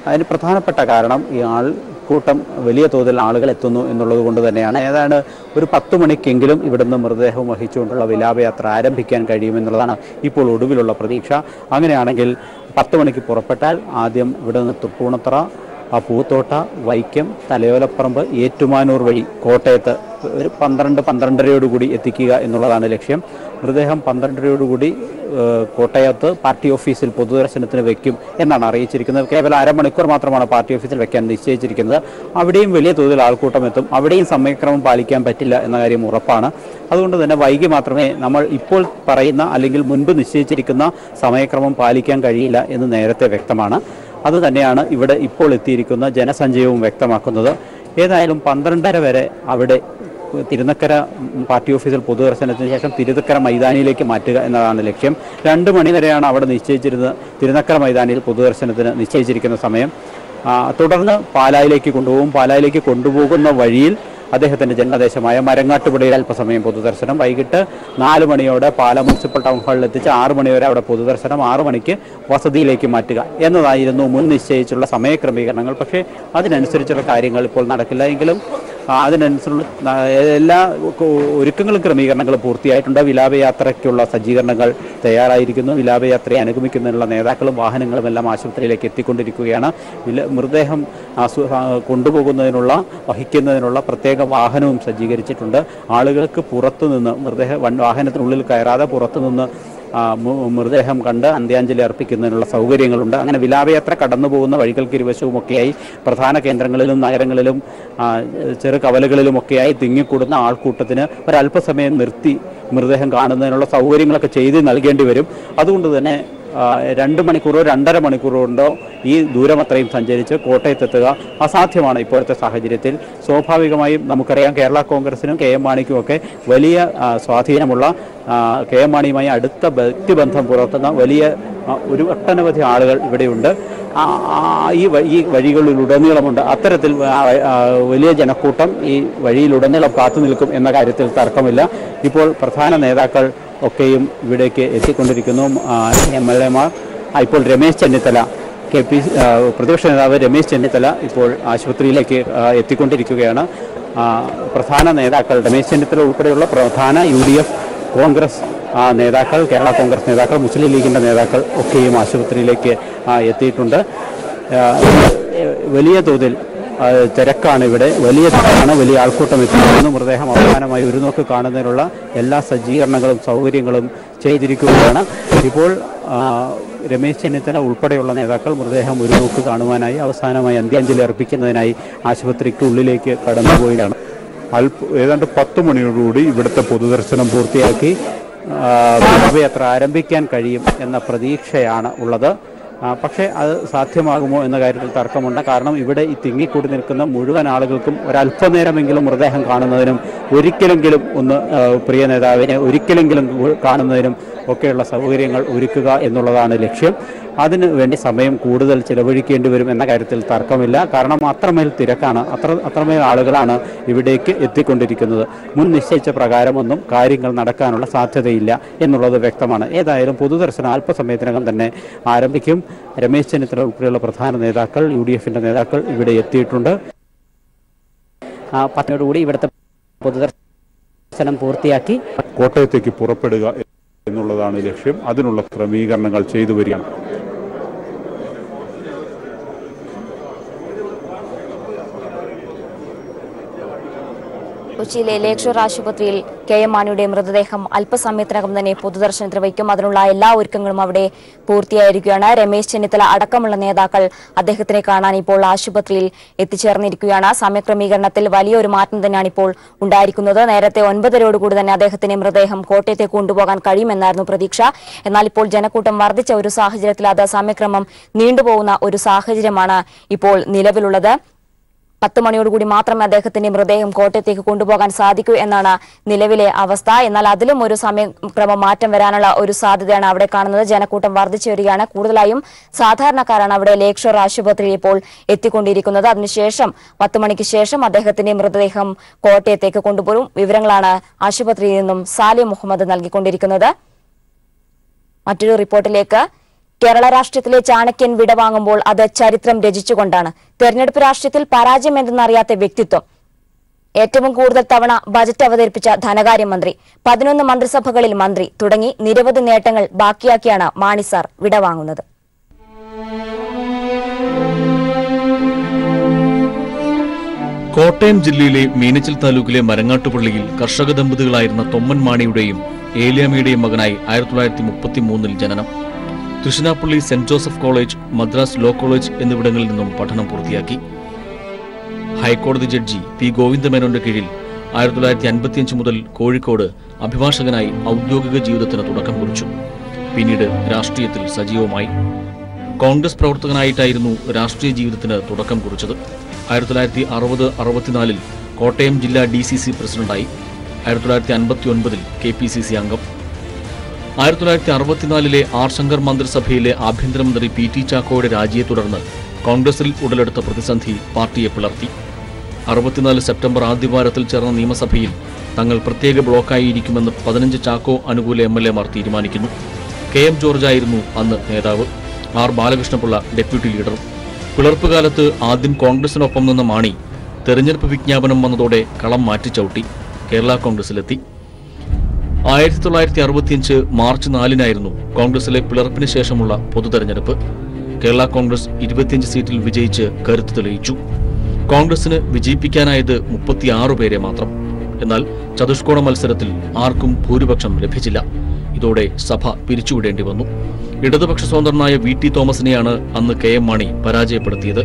അതിന് പ്രധാനപ്പെട്ട കാരണം ഈ ആൾക്കൂട്ടം വലിയ തോതിൽ ആളുകൾ എത്തുന്നു എന്നുള്ളത് കൊണ്ട് തന്നെയാണ്. ഏതാണ്ട് ഒരു 10 മണിക്കെങ്കിലും ഇവിടുന്ന് മൃതദേഹം വഹിച്ചുകൊണ്ടുള്ള വിലാപയാത്ര ആരംഭിക്കാൻ കഴിയുമെന്നുള്ളതാണ് ഇപ്പോൾ ഒടുവിലുള്ള പ്രതീക്ഷ. അങ്ങനെയാണെങ്കിൽ 10 മണിക്ക് പുറപ്പെട്ടാൽ ആദ്യം ഇവിടെ നിന്ന് തൃപ്പൂണിത്തുറ, പൂത്തോട്ട, വൈക്കം, തലയോലപ്പറമ്പ്, ഏറ്റുമാനൂർ വഴി കോട്ടയത്ത് ഒരു 12-12:30 എത്തിക്കുക എന്നുള്ളതാണ് ലക്ഷ്യം. മൃതദേഹം 12:30 കോട്ടയത്ത് പാർട്ടി ഓഫീസിൽ പൊതുദർശനത്തിന് വയ്ക്കും എന്നാണ് അറിയിച്ചിരിക്കുന്നത്. കേവലം അരമണിക്കൂർ മാത്രമാണ് പാർട്ടി ഓഫീസിൽ വെക്കാൻ നിശ്ചയിച്ചിരിക്കുന്നത്. അവിടെയും വലിയ തോതിൽ ആൾക്കൂട്ടം എത്തും. അവിടെയും സമയക്രമം പാലിക്കാൻ പറ്റില്ല എന്ന കാര്യം ഉറപ്പാണ്. അതുകൊണ്ട് തന്നെ വൈകി മാത്രമേ നമ്മൾ ഇപ്പോൾ പറയുന്ന അല്ലെങ്കിൽ മുൻപ് നിശ്ചയിച്ചിരിക്കുന്ന സമയക്രമം പാലിക്കാൻ കഴിയില്ല എന്ന് നേരത്തെ വ്യക്തമാണ്. അതുതന്നെയാണ് ഇവിടെ ഇപ്പോൾ എത്തിയിരിക്കുന്ന ജനസഞ്ചയവും വ്യക്തമാക്കുന്നത്. ഏതായാലും 12:30 വരെ അവിടെ തിരുനക്കര പാർട്ടി ഓഫീസിൽ പൊതുദർശനത്തിന് ശേഷം തിരുനക്കര മൈതാനിയിലേക്ക് മാറ്റുക എന്നതാണ് ലക്ഷ്യം. 2 മണി വരെയാണ് അവിടെ നിശ്ചയിച്ചിരുന്നത് തിരുനക്കര മൈതാനിയിൽ പൊതുദർശനത്തിന് നിശ്ചയിച്ചിരിക്കുന്ന സമയം. തുടർന്ന് പാലായിലേക്ക് കൊണ്ടുപോകും. പാലായിലേക്ക് കൊണ്ടുപോകുന്ന വഴിയിൽ അദ്ദേഹത്തിൻ്റെ ജന്മദേശമായ മരങ്ങാട്ടുപുഴയിൽ അല്പസമയം പൊതുദർശനം. വൈകിട്ട് 4 മണിയോടെ പാല മുനിസിപ്പൽ ടൗൺ ഹാളിൽ എത്തിച്ച് 6 മണി വരെ അവിടെ പൊതുദർശനം, 6 മണിക്ക് വസതിയിലേക്ക് മാറ്റുക എന്നതായിരുന്നു മുൻ നിശ്ചയിച്ചുള്ള സമയക്രമീകരണങ്ങൾ. പക്ഷേ അതിനനുസരിച്ചുള്ള കാര്യങ്ങൾ ഇപ്പോൾ നടക്കില്ല. എങ്കിലും അതിനനുസരിച്ചുള്ള എല്ലാ ഒരുക്കങ്ങളും ക്രമീകരണങ്ങളും പൂർത്തിയായിട്ടുണ്ട്. വിലാപയാത്രയ്ക്കുള്ള സജ്ജീകരണങ്ങൾ തയ്യാറായിരിക്കുന്നു. വിലാപയാത്രയെ അനുഗമിക്കുന്നതിനുള്ള നേതാക്കളും വാഹനങ്ങളും എല്ലാം ആശുപത്രിയിലേക്ക് എത്തിക്കൊണ്ടിരിക്കുകയാണ്. മൃതദേഹം കൊണ്ടുപോകുന്നതിനുള്ള വഹിക്കുന്നതിനുള്ള പ്രത്യേക വാഹനവും സജ്ജീകരിച്ചിട്ടുണ്ട്. ആളുകൾക്ക് പുറത്തുനിന്ന് വാഹനത്തിനുള്ളിൽ കയറാതെ പുറത്തുനിന്ന് മൃതദേഹം കണ്ട് അന്ത്യാഞ്ജലി അർപ്പിക്കുന്നതിനുള്ള സൗകര്യങ്ങളുണ്ട്. അങ്ങനെ വിലാപയാത്ര കടന്നു പോകുന്ന വഴികൾക്ക് ഇരുവശവുമൊക്കെയായി പ്രധാന കേന്ദ്രങ്ങളിലും നഗരങ്ങളിലും ചെറു കവലകളിലുമൊക്കെയായി തിങ്ങിക്കൂടുന്ന ആൾക്കൂട്ടത്തിന് ഒരല്പസമയം നിർത്തി മൃതദേഹം കാണുന്നതിനുള്ള സൗകര്യങ്ങളൊക്കെ ചെയ്ത് നൽകേണ്ടി വരും. അതുകൊണ്ട് തന്നെ 2 മണിക്കൂറോ 2.5 മണിക്കൂറോ കൊണ്ടോ ഈ ദൂരമത്രയും സഞ്ചരിച്ച് കോട്ടയത്തെത്തുക അസാധ്യമാണ് ഇപ്പോഴത്തെ സാഹചര്യത്തിൽ. സ്വാഭാവികമായും നമുക്കറിയാം കേരള കോൺഗ്രസിനും കെ എം മാണിക്കുമൊക്കെ വലിയ സ്വാധീനമുള്ള, കെ എം മാണിയുമായി അടുത്ത വ്യക്തിബന്ധം പുലർത്തുന്ന വലിയ ഒരു ഒട്ടനവധി ആളുകൾ ഇവിടെയുണ്ട്. ഈ വഴികളിലുടനീളമുണ്ട്. അത്തരത്തിൽ വലിയ ജനക്കൂട്ടം ഈ വഴിയിലുടനീളം കാത്തു നിൽക്കും എന്ന കാര്യത്തിൽ തർക്കമില്ല. ഇപ്പോൾ പ്രധാന നേതാക്കൾ ഒക്കെയും ഇവിടേക്ക് എത്തിക്കൊണ്ടിരിക്കുന്നു. MLA മാർ ഇപ്പോൾ രമേശ് ചെന്നിത്തല, പ്രതിപക്ഷ നേതാവ് രമേശ് ചെന്നിത്തല ഇപ്പോൾ ആശുപത്രിയിലേക്ക് എത്തിക്കൊണ്ടിരിക്കുകയാണ്. പ്രധാന നേതാക്കൾ രമേശ് ചെന്നിത്തല ഉൾപ്പെടെയുള്ള പ്രധാന UDF കോൺഗ്രസ് നേതാക്കൾ, കേരള കോൺഗ്രസ് നേതാക്കൾ, മുസ്ലിം ലീഗിൻ്റെ നേതാക്കൾ ഒക്കെയും ആശുപത്രിയിലേക്ക് എത്തിയിട്ടുണ്ട്. വലിയ തോതിൽ തിരക്കാണ് ഇവിടെ, വലിയ തിരക്കാണ്, വലിയ ആൾക്കൂട്ടം എത്തിയിരുന്നു. മൃതദേഹം അവസാനമായി ഒരു നോക്ക് കാണുന്നതിനുള്ള എല്ലാ സജ്ജീകരണങ്ങളും സൗകര്യങ്ങളും ചെയ്തിരിക്കുകയാണ്. ഇപ്പോൾ രമേശ് ചെന്നിത്തല ഉൾപ്പെടെയുള്ള നേതാക്കൾ മൃതദേഹം ഒരു നോക്ക് കാണുവാനായി അവസാനമായി അന്ത്യാഞ്ജലി അർപ്പിക്കുന്നതിനായി ആശുപത്രിക്കുള്ളിലേക്ക് കടന്നുപോവുകയാണ്. ഏതാണ്ട് 10 മണിയോടുകൂടി ഇവിടുത്തെ പൊതുദർശനം പൂർത്തിയാക്കി വിലാപയാത്ര ആരംഭിക്കാൻ കഴിയും എന്ന പ്രതീക്ഷയാണ് ഉള്ളത്. പക്ഷേ അത് സാധ്യമാകുമോ എന്ന കാര്യത്തിൽ തർക്കമുണ്ട്. കാരണം ഇവിടെ ഈ തിങ്ങിക്കൂടി നിൽക്കുന്ന മുഴുവൻ ആളുകൾക്കും ഒരല്പനേരമെങ്കിലും മൃതദേഹം കാണുന്നതിനും ഒരിക്കലെങ്കിലും ഒന്ന് പ്രിയ നേതാവിനെ ഒരിക്കലെങ്കിലും കാണുന്നതിനും ഒക്കെയുള്ള സൗകര്യങ്ങൾ ഒരുക്കുക എന്നുള്ളതാണ് ലക്ഷ്യം. അതിനു വേണ്ടി സമയം കൂടുതൽ ചിലവഴിക്കേണ്ടി വരും എന്ന കാര്യത്തിൽ തർക്കമില്ല. കാരണം അത്രമേൽ തിരക്കാണ്, അത്രമേൽ ആളുകളാണ് ഇവിടേക്ക് എത്തിക്കൊണ്ടിരിക്കുന്നത്. മുൻ നിശ്ചയിച്ച പ്രകാരമൊന്നും കാര്യങ്ങൾ നടക്കാനുള്ള സാധ്യതയില്ല എന്നുള്ളത് വ്യക്തമാണ്. ഏതായാലും പൊതുദർശനം അല്പസമയത്തിനകം തന്നെ ആരംഭിക്കും. രമേശ് ചെന്നിത്തല ഉൾപ്പെടെയുള്ള പ്രധാന നേതാക്കൾ, UDF-ന്റെ നേതാക്കൾ ഇവിടെ എത്തിയിട്ടുണ്ട്. 10 ഇവിടുത്തെ പൊതുദർശനം പൂർത്തിയാക്കി കോട്ടയത്തേക്ക് പുറപ്പെടുക എന്നുള്ളതാണ് ലക്ഷ്യം. അതിനുള്ള ക്രമീകരണങ്ങൾ ചെയ്തു വരികയാണ്. കൊച്ചിയിലെ ലേക്ഷർ ആശുപത്രിയിൽ KM മാണിയുടെ മൃതദേഹം അല്പസമയത്തിനകം തന്നെ പൊതുദർശനത്തിന് വയ്ക്കും. അതിനുള്ള എല്ലാ ഒരുക്കങ്ങളും അവിടെ പൂർത്തിയായിരിക്കുകയാണ്. രമേശ് ചെന്നിത്തല അടക്കമുള്ള നേതാക്കൾ അദ്ദേഹത്തിനെ കാണാൻ ഇപ്പോൾ ആശുപത്രിയിൽ എത്തിച്ചേർന്നിരിക്കുകയാണ്. സമയക്രമീകരണത്തിൽ വലിയൊരു മാറ്റം തന്നെയാണ് ഇപ്പോൾ ഉണ്ടായിരിക്കുന്നത്. നേരത്തെ 9:30 തന്നെ അദ്ദേഹത്തിന്റെ മൃതദേഹം കോട്ടയത്തേക്ക് കൊണ്ടുപോകാൻ കഴിയുമെന്നായിരുന്നു പ്രതീക്ഷ. എന്നാൽ ഇപ്പോൾ ജനക്കൂട്ടം വർദ്ധിച്ച ഒരു സാഹചര്യത്തിൽ അത് സമയക്രമം നീണ്ടുപോകുന്ന ഒരു സാഹചര്യമാണ് ഇപ്പോൾ നിലവിലുള്ളത്. 10 മണിയോടുകൂടി മാത്രമേ അദ്ദേഹത്തിന്റെ മൃതദേഹം കോട്ടയത്തേക്ക് കൊണ്ടുപോകാൻ സാധിക്കൂ എന്നാണ് നിലവിലെ അവസ്ഥ. എന്നാൽ അതിലും ഒരു സമയക്രമ മാറ്റം വരാനുള്ള ഒരു സാധ്യതയാണ് അവിടെ കാണുന്നത്. ജനക്കൂട്ടം വർദ്ധിച്ചു വരികയാണ്. കൂടുതലായും സാധാരണക്കാരാണ് അവിടെ ലേക്ഷർ ആശുപത്രിയിൽ ഇപ്പോൾ എത്തിക്കൊണ്ടിരിക്കുന്നത്. അതിനുശേഷം 10 മണിക്ക് ശേഷം അദ്ദേഹത്തിന്റെ മൃതദേഹം കോട്ടയത്തേക്ക് കൊണ്ടുപോകും. വിവരങ്ങളാണ് ആശുപത്രിയിൽ നിന്നും സാലിം മുഹമ്മദ് നൽകിക്കൊണ്ടിരിക്കുന്നത്. മറ്റൊരു റിപ്പോർട്ടിലേക്ക്. കേരള രാഷ്ട്രീയത്തിലെ ചാണക്യൻ വിടവാങ്ങുമ്പോൾ അത് ചരിത്രം രചിച്ചുകൊണ്ടാണ്. തെരഞ്ഞെടുപ്പ് രാഷ്ട്രീയത്തിൽ പരാജയം എന്തെന്നറിയാത്ത വ്യക്തിത്വം. ഏറ്റവും കൂടുതൽ തവണ ബജറ്റ് അവതരിപ്പിച്ച ധനകാര്യമന്ത്രി, 11 മന്ത്രിസഭകളിൽ മന്ത്രി തുടങ്ങി നിരവധി നേട്ടങ്ങൾ ബാക്കിയാക്കിയാണ് മാണി സാർ വിടവാങ്ങുന്നത്. കോട്ടയം ജില്ലയിലെ മീനച്ചിൽ താലൂക്കിലെ മരങ്ങാട്ടുപള്ളിയിൽ കർഷക ദമ്പതികളായിരുന്ന തൊമ്മൻ മാണിയുടെയും ഏലിയാമ്മയുടെയും മകനായി 1933 ജനനം. Tiruchirappalli saint Joseph college, Madras law college എന്നിവിടങ്ങളിൽ നിന്നും പഠനം പൂർത്തിയാക്കി. ഹൈക്കോടതി ജഡ്ജി പി ഗോവിന്ദമേനോന്റെ കീഴിൽ 1955 മുതൽ കോഴിക്കോട് അഭിഭാഷകനായി ഔദ്യോഗിക ജീവിതത്തിന് തുടക്കം കുറിച്ചു. പിന്നീട് രാഷ്ട്രീയത്തിൽ സജീവമായി. കോൺഗ്രസ് പ്രവർത്തകനായിട്ടായിരുന്നു രാഷ്ട്രീയ ജീവിതത്തിന് തുടക്കം കുറിച്ചത്. 1960-64 കോട്ടയം ജില്ലാ DCC പ്രസിഡന്റായി. 1959 KPCC അംഗം. 1964 ആർ ശങ്കർ മന്ത്രിസഭയിലെ ആഭ്യന്തരമന്ത്രി PT ചാക്കോയുടെ രാജിയെ തുടർന്ന് കോൺഗ്രസിൽ ഉടലെടുത്ത പ്രതിസന്ധി പാർട്ടിയെ പിളർത്തി. 64 സെപ്റ്റംബർ ആദ്യവാരത്തിൽ ചേർന്ന നിയമസഭയിൽ തങ്ങൾ പ്രത്യേക ബ്ലോക്കായിരിക്കുമെന്ന് 15 ചാക്കോ അനുകൂല MLA-മാർ തീരുമാനിക്കുന്നു. KM ജോർജായിരുന്നു അന്ന് നേതാവ്. ആർ ബാലകൃഷ്ണപിള്ള ഡെപ്യൂട്ടി ലീഡറും. പിളർപ്പുകാലത്ത് ആദ്യം കോൺഗ്രസിനൊപ്പം നിന്ന മാണി തെരഞ്ഞെടുപ്പ് വിജ്ഞാപനം വന്നതോടെ കളം മാറ്റിച്ചവിട്ടി കേരള കോൺഗ്രസിലെത്തി. 1965 മാർച്ച് 4-നായിരുന്നു കോൺഗ്രസിലെ പിളർപ്പിന് ശേഷമുള്ള പൊതുതെരഞ്ഞെടുപ്പ്. കേരള കോൺഗ്രസ് 25 സീറ്റിൽ വിജയിച്ച് കരുത്ത് തെളിയിച്ചു. കോൺഗ്രസിന് വിജയിപ്പിക്കാനായത് 36 പേരെ മാത്രം. എന്നാൽ ചതുഷ്കോണ മത്സരത്തിൽ ആർക്കും ഭൂരിപക്ഷം ലഭിച്ചില്ല. ഇതോടെ സഭ പിരിച്ചുവിടേണ്ടി വന്നു. ഇടതുപക്ഷ സ്വതന്ത്രനായ VT തോമസിനെയാണ് അന്ന് KM മാണി പരാജയപ്പെടുത്തിയത്.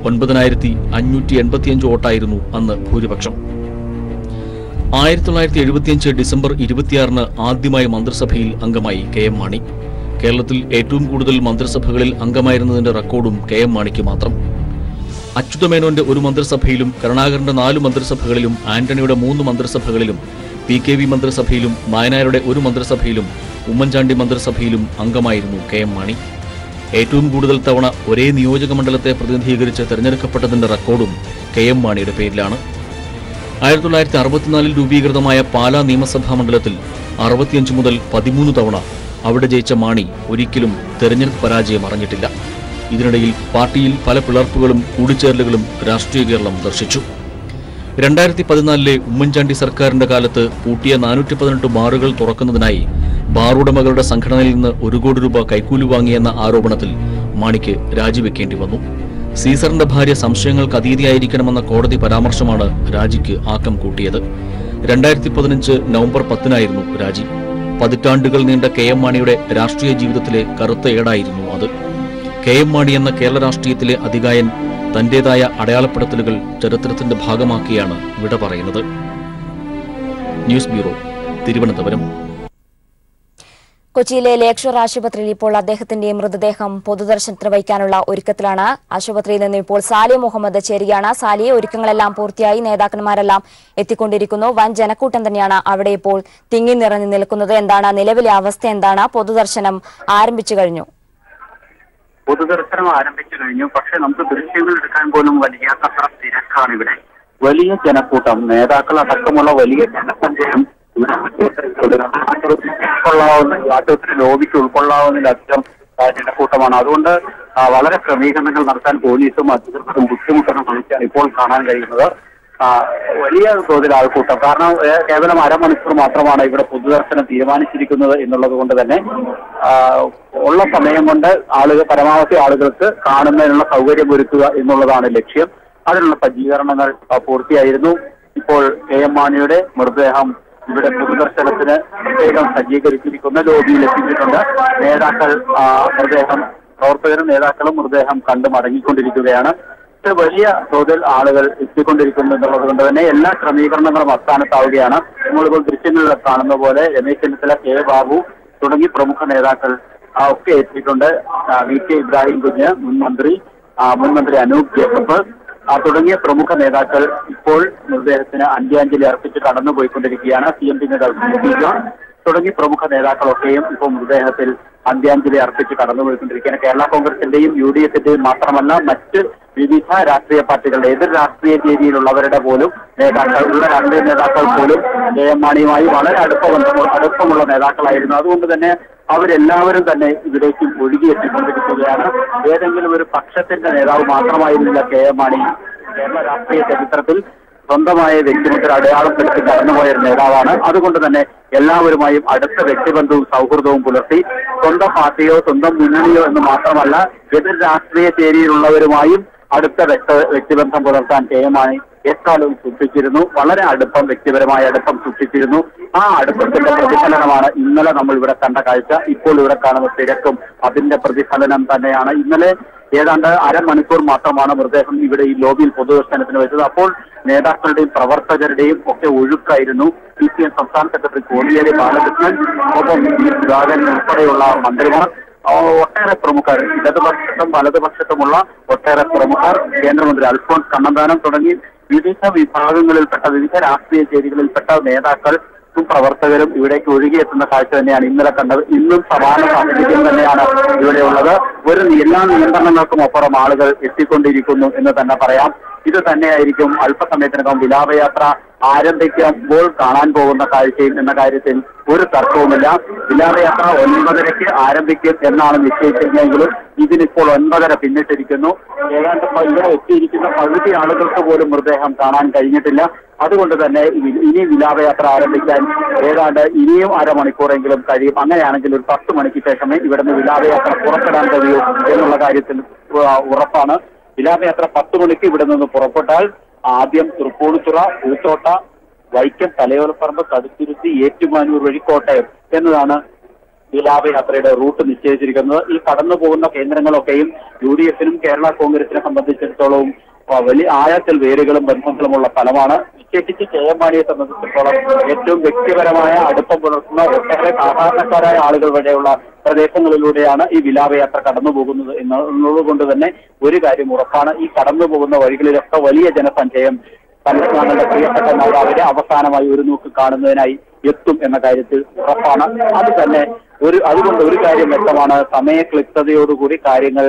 9585 വോട്ടായിരുന്നു അന്ന് ഭൂരിപക്ഷം. 1975 ഡിസംബർ 26-ന് ആദ്യമായി മന്ത്രിസഭയിൽ അംഗമായി KM മാണി. കേരളത്തിൽ ഏറ്റവും കൂടുതൽ മന്ത്രിസഭകളിൽ അംഗമായിരുന്നതിന്റെ റെക്കോർഡും KM മാണിക്ക് മാത്രം. അച്യുതമേനോന്റെ ഒരു മന്ത്രിസഭയിലും കരുണാകരന്റെ 4 മന്ത്രിസഭകളിലും ആന്റണിയുടെ 3 മന്ത്രിസഭകളിലും PKV മന്ത്രിസഭയിലും നായനാരുടെ ഒരു മന്ത്രിസഭയിലും ഉമ്മൻചാണ്ടി മന്ത്രിസഭയിലും അംഗമായിരുന്നു KM മാണി. ഏറ്റവും കൂടുതൽ തവണ ഒരേ നിയോജക മണ്ഡലത്തെ പ്രതിനിധീകരിച്ച് തെരഞ്ഞെടുക്കപ്പെട്ടതിന്റെ റെക്കോർഡും KM മാണിയുടെ പേരിലാണ്. 1964 രൂപീകൃതമായ പാലാ നിയമസഭാ മണ്ഡലത്തിൽ 65 മുതൽ 13 തവണ അവിടെ ജയിച്ച മാണി ഒരിക്കലും തെരഞ്ഞെടുപ്പ് പരാജയം അറിഞ്ഞിട്ടില്ല. ഇതിനിടയിൽ പാർട്ടിയിൽ പല പിളർപ്പുകളും കൂടിച്ചേരലുകളും രാഷ്ട്രീയ കേരളം ദർശിച്ചു. 2014 ഉമ്മൻചാണ്ടി സർക്കാരിന്റെ കാലത്ത് പൂട്ടിയ 418 ബാറുകൾ തുറക്കുന്നതിനായി ബാറുടമകളുടെ സംഘടനയിൽ നിന്ന് 1 കോടി രൂപ കൈക്കൂലി വാങ്ങിയെന്ന ആരോപണത്തിൽ മാണിക്ക് രാജിവെക്കേണ്ടി വന്നു. സീസറിന്റെ ഭാര്യ സംശയങ്ങൾക്ക് അതീതിയായിരിക്കണമെന്ന കോടതി പരാമർശമാണ് രാജിക്ക് ആക്കം കൂട്ടിയത്. 2015 നവംബർ 10-നായിരുന്നു രാജി. പതിറ്റാണ്ടുകൾ നീണ്ട KM മാണിയുടെ രാഷ്ട്രീയ ജീവിതത്തിലെ കറുത്ത ഏടായിരുന്നു അത്. KM മാണി എന്ന കേരള രാഷ്ട്രീയത്തിലെ അതികായൻ തന്റേതായ അടയാളപ്പെടുത്തലുകൾ ചരിത്രത്തിന്റെ ഭാഗമാക്കിയാണ് വിട പറയുന്നത്. News bureau, Thiruvananthapuram. കൊച്ചിയിലെ ലേക്ഷർ ആശുപത്രിയിൽ ഇപ്പോൾ അദ്ദേഹത്തിന്റെ മൃതദേഹം പൊതുദർശനത്തിന് വയ്ക്കാനുള്ള ഒരുക്കത്തിലാണ്. ആശുപത്രിയിൽ നിന്ന് ഇപ്പോൾ സാലി മുഹമ്മദ് ചേരുകയാണ്. സാലിയെ, ഒരുക്കങ്ങളെല്ലാം പൂർത്തിയായി, നേതാക്കന്മാരെല്ലാം എത്തിക്കൊണ്ടിരിക്കുന്നു. വൻ ജനക്കൂട്ടം തന്നെയാണ് അവിടെ ഇപ്പോൾ തിങ്ങി നിറഞ്ഞു നിൽക്കുന്നത്. എന്താണ് നിലവിലെ അവസ്ഥ? എന്താണ്? പൊതുദർശനം ആരംഭിച്ചു കഴിഞ്ഞു. പൊതുദർശനം ആരംഭിച്ചു കഴിഞ്ഞു. പക്ഷെ നമുക്ക് ദൃശ്യങ്ങൾ എടുക്കാൻ പോലും വലിയാത്തത്ര തിരക്കാണ് ഇവിടെ. വലിയ ജനക്കൂട്ടം, നേതാക്കൾ അടക്കമുള്ള വലിയ ജനസഞ്ചയം ആശുപത്രി ലോബിക്ക് ഉൾക്കൊള്ളാവുന്നതിലധികം ജനക്കൂട്ടമാണ്. അതുകൊണ്ട് വളരെ ക്രമീകരണങ്ങൾ നടത്താൻ പോലീസും അധികൃതരും ബുദ്ധിമുട്ടുന്ന കാഴ്ചയാണ് ഇപ്പോൾ കാണാൻ കഴിയുന്നത്. വലിയ തോതിൽ ആൾക്കൂട്ടം. കാരണം കേവലം അരമണിക്കൂർ മാത്രമാണ് ഇവിടെ പൊതുദർശനം തീരുമാനിച്ചിരിക്കുന്നത് എന്നുള്ളത് കൊണ്ട് തന്നെ ഉള്ള സമയം കൊണ്ട് പരമാവധി ആളുകൾക്ക് കാണുന്നതിനുള്ള സൗകര്യം ഒരുക്കുക എന്നുള്ളതാണ് ലക്ഷ്യം. അതിനുള്ള സജ്ജീകരണങ്ങൾ പൂർത്തിയായിരുന്നു. ഇപ്പോൾ KM മാണിയുടെ മൃതദേഹം ഇവിടെ പൊതുദർശനത്തിന് പ്രത്യേകം സജ്ജീകരിച്ചിരിക്കുന്ന ലോബിയിൽ എത്തിച്ചിട്ടുണ്ട്. പ്രവർത്തകരും നേതാക്കളും മൃതദേഹം കണ്ടു മടങ്ങിക്കൊണ്ടിരിക്കുകയാണ്. വലിയ തോതിൽ ആളുകൾ എത്തിക്കൊണ്ടിരിക്കുന്നു എന്നുള്ളത് കൊണ്ട് തന്നെ എല്ലാ ക്രമീകരണങ്ങളും അസ്ഥാനത്താവുകയാണ്. നമ്മളിപ്പോൾ ദൃശ്യങ്ങളിൽ കാണുന്ന പോലെ രമേശ് ചെന്നിത്തല, K ബാബു തുടങ്ങി പ്രമുഖ നേതാക്കൾ ഒക്കെ എത്തിയിട്ടുണ്ട്. VK ഇബ്രാഹിം കുഞ്ഞ്, മുൻ മന്ത്രി അനൂപ് ജേക്കബ് തുടങ്ങിയ പ്രമുഖ നേതാക്കൾ ഇപ്പോൾ മൃതദേഹത്തിന് അന്ത്യാഞ്ജലി അർപ്പിച്ച് കടന്നുപോയിക്കൊണ്ടിരിക്കുകയാണ്. CMP നേതാവ് തുടങ്ങി പ്രമുഖ നേതാക്കളൊക്കെയും ഇപ്പോൾ മൃതദേഹത്തിൽ അന്ത്യാഞ്ജലി അർപ്പിച്ച് കടന്നുപോയിക്കൊണ്ടിരിക്കുകയാണ്. കേരള കോൺഗ്രസിന്റെയും UDF-ന്റെയും മാത്രമല്ല മറ്റ് വിവിധ രാഷ്ട്രീയ പാർട്ടികളുടെ എതിർ രാഷ്ട്രീയ രീതിയിലുള്ളവരുടെ പോലും രാഷ്ട്രീയ നേതാക്കൾ പോലും KM മാണിയുമായി വളരെ അടുപ്പമുള്ള നേതാക്കളായിരുന്നു. അതുകൊണ്ട് തന്നെ അവരെല്ലാവരും തന്നെ ഇവിടേക്ക് ഒഴുകിയെത്തിക്കൊണ്ടിരിക്കുകയാണ്. ഏതെങ്കിലും ഒരു പക്ഷത്തിന്റെ നേതാവ് മാത്രമായിരുന്നില്ല KM മാണി. കേരള രാഷ്ട്രീയ ചരിത്രത്തിൽ സ്വന്തമായ വ്യക്തിമുദ്ര അടയാളപ്പെടുത്തി കടന്നുപോയ ഒരു നേതാവാണ്. അതുകൊണ്ട് തന്നെ എല്ലാവരുമായും അടുത്ത വ്യക്തിബന്ധവും സൗഹൃദവും പുലർത്തി സ്വന്തം പാർട്ടിയോ സ്വന്തം മുന്നണിയോ എന്ന് മാത്രമല്ല എതിർ രാഷ്ട്രീയ ചേരിയിലുള്ളവരുമായും അടുത്ത വ്യക്തിബന്ധം പുലർത്താൻ KM മാണി എക്കാലവും സൂക്ഷിച്ചിരുന്നു. വളരെ വ്യക്തിപരമായ അടുപ്പം സൂക്ഷിച്ചിരുന്നു. ആ അടുപ്പത്തിന്റെ പ്രതിഫലനമാണ് ഇന്നലെ നമ്മൾ ഇവിടെ കണ്ട കാഴ്ച. ഇപ്പോൾ ഇവിടെ കാണുന്ന തിരക്കും അതിന്റെ പ്രതിഫലനം തന്നെയാണ്. ഇന്നലെ ഏതാണ്ട് അരമണിക്കൂർ മാത്രമാണ് മൃതദേഹം ഇവിടെ ഈ ലോബിയിൽ പൊതുദർശനത്തിന് വെച്ചത്. അപ്പോൾ നേതാക്കളുടെയും പ്രവർത്തകരുടെയും ഒക്കെ ഒഴുക്കായിരുന്നു. CPM സംസ്ഥാന സെക്രട്ടറി കോടിയേരി ബാലകൃഷ്ണൻ, ഒപ്പം സുധാകരൻ ഉൾപ്പെടെയുള്ള മന്ത്രിമാർ, ഒട്ടേറെ പ്രമുഖർ, ഇടതുപക്ഷത്തും വലതുപക്ഷത്തുമുള്ള ഒട്ടേറെ പ്രമുഖർ, കേന്ദ്രമന്ത്രി അൽഫോൺസ് കണ്ണന്താനം തുടങ്ങി വിവിധ വിഭാഗങ്ങളിൽപ്പെട്ട വിവിധ രാഷ്ട്രീയ ചേരികളിൽപ്പെട്ട നേതാക്കളും പ്രവർത്തകരും ഇവിടേക്ക് ഒഴുകിയെത്തുന്ന കാഴ്ച തന്നെയാണ് ഇന്നലെ കണ്ടത്. ഇന്നും സമാന സാഹചര്യം തന്നെയാണ് ഇവിടെയുള്ളത്. എല്ലാ നിയന്ത്രണങ്ങൾക്കും അപ്പുറം ആളുകൾ എത്തിക്കൊണ്ടിരിക്കുന്നു എന്ന് തന്നെ പറയാം. ഇത് തന്നെയായിരിക്കും അല്പസമയത്തിനകം വിലാപയാത്ര ആരംഭിക്കുമ്പോൾ കാണാൻ പോകുന്ന കാഴ്ചയും എന്ന കാര്യത്തിൽ ഒരു തർക്കവുമില്ല. വിലാപയാത്ര 9:30-ക്ക് ആരംഭിക്കും എന്നാണ് നിശ്ചയിച്ചിരുന്നെങ്കിലും ഇതിനിപ്പോൾ 9:30 പിന്നിട്ടിരിക്കുന്നു. ഏതാണ്ട് ഇവിടെ എത്തിയിരിക്കുന്ന പകുതി ആളുകൾക്ക് പോലും മൃതദേഹം കാണാൻ കഴിഞ്ഞിട്ടില്ല. അതുകൊണ്ട് തന്നെ ഇനി വിലാപയാത്ര ആരംഭിക്കാൻ ഏതാണ്ട് ഇനിയും അരമണിക്കൂറെങ്കിലും കഴിയും. അങ്ങനെയാണെങ്കിൽ ഒരു 10 മണിക്ക് ശേഷമേ ഇവിടുന്ന് വിലാപയാത്ര പുറപ്പെടാൻ കഴിയൂ എന്നുള്ള കാര്യത്തിൽ ഉറപ്പാണ്. വിലാപയാത്ര 10 മണിക്ക് ഇവിടെ നിന്ന് പുറപ്പെട്ടാൽ ആദ്യം തൃപ്പൂണിത്തുറ, പൂത്തോട്ട, വൈക്കം, തലയോലപ്പറമ്പ്, കടുത്തുരുത്തി, ഏറ്റുമാനൂർ വഴി കോട്ടയം എന്നതാണ് വിലാപയാത്രയുടെ റൂട്ട് നിശ്ചയിച്ചിരിക്കുന്നത്. ഈ കടന്നു പോകുന്ന കേന്ദ്രങ്ങളൊക്കെയും UDF-നും കേരള കോൺഗ്രസിനെ സംബന്ധിച്ചിടത്തോളം വലിയ ആഴത്തിൽ വേരുകളും ബന്ധങ്ങളുമുള്ള സ്ഥലമാണ്. വിശേഷിച്ച് KM മാണിയെ സംബന്ധിച്ചിടത്തോളം ഏറ്റവും വ്യക്തിപരമായ അടുപ്പം പുലർത്തുന്ന ഒട്ടേറെ സാധാരണക്കാരായ ആളുകൾ വരെയുള്ള പ്രദേശങ്ങളിലൂടെയാണ് ഈ വിലാപയാത്ര കടന്നു പോകുന്നത് എന്നുള്ളത് കൊണ്ട് തന്നെ ഒരു കാര്യം ഉറപ്പാണ്, ഈ കടന്നു പോകുന്ന വഴികളിലൊക്കെ വലിയ ജനസഞ്ചയം തങ്ങളുടെ പ്രിയപ്പെട്ട നേതാവിനെ അവസാനമായി ഒരു നോക്ക് കാണുന്നതിനായി എത്തും എന്ന കാര്യത്തിൽ ഉറപ്പാണ്. അതുകൊണ്ട് ഒരു കാര്യം വ്യക്തമാണ്, സമയക്ലിപ്തതയോടുകൂടി കാര്യങ്ങൾ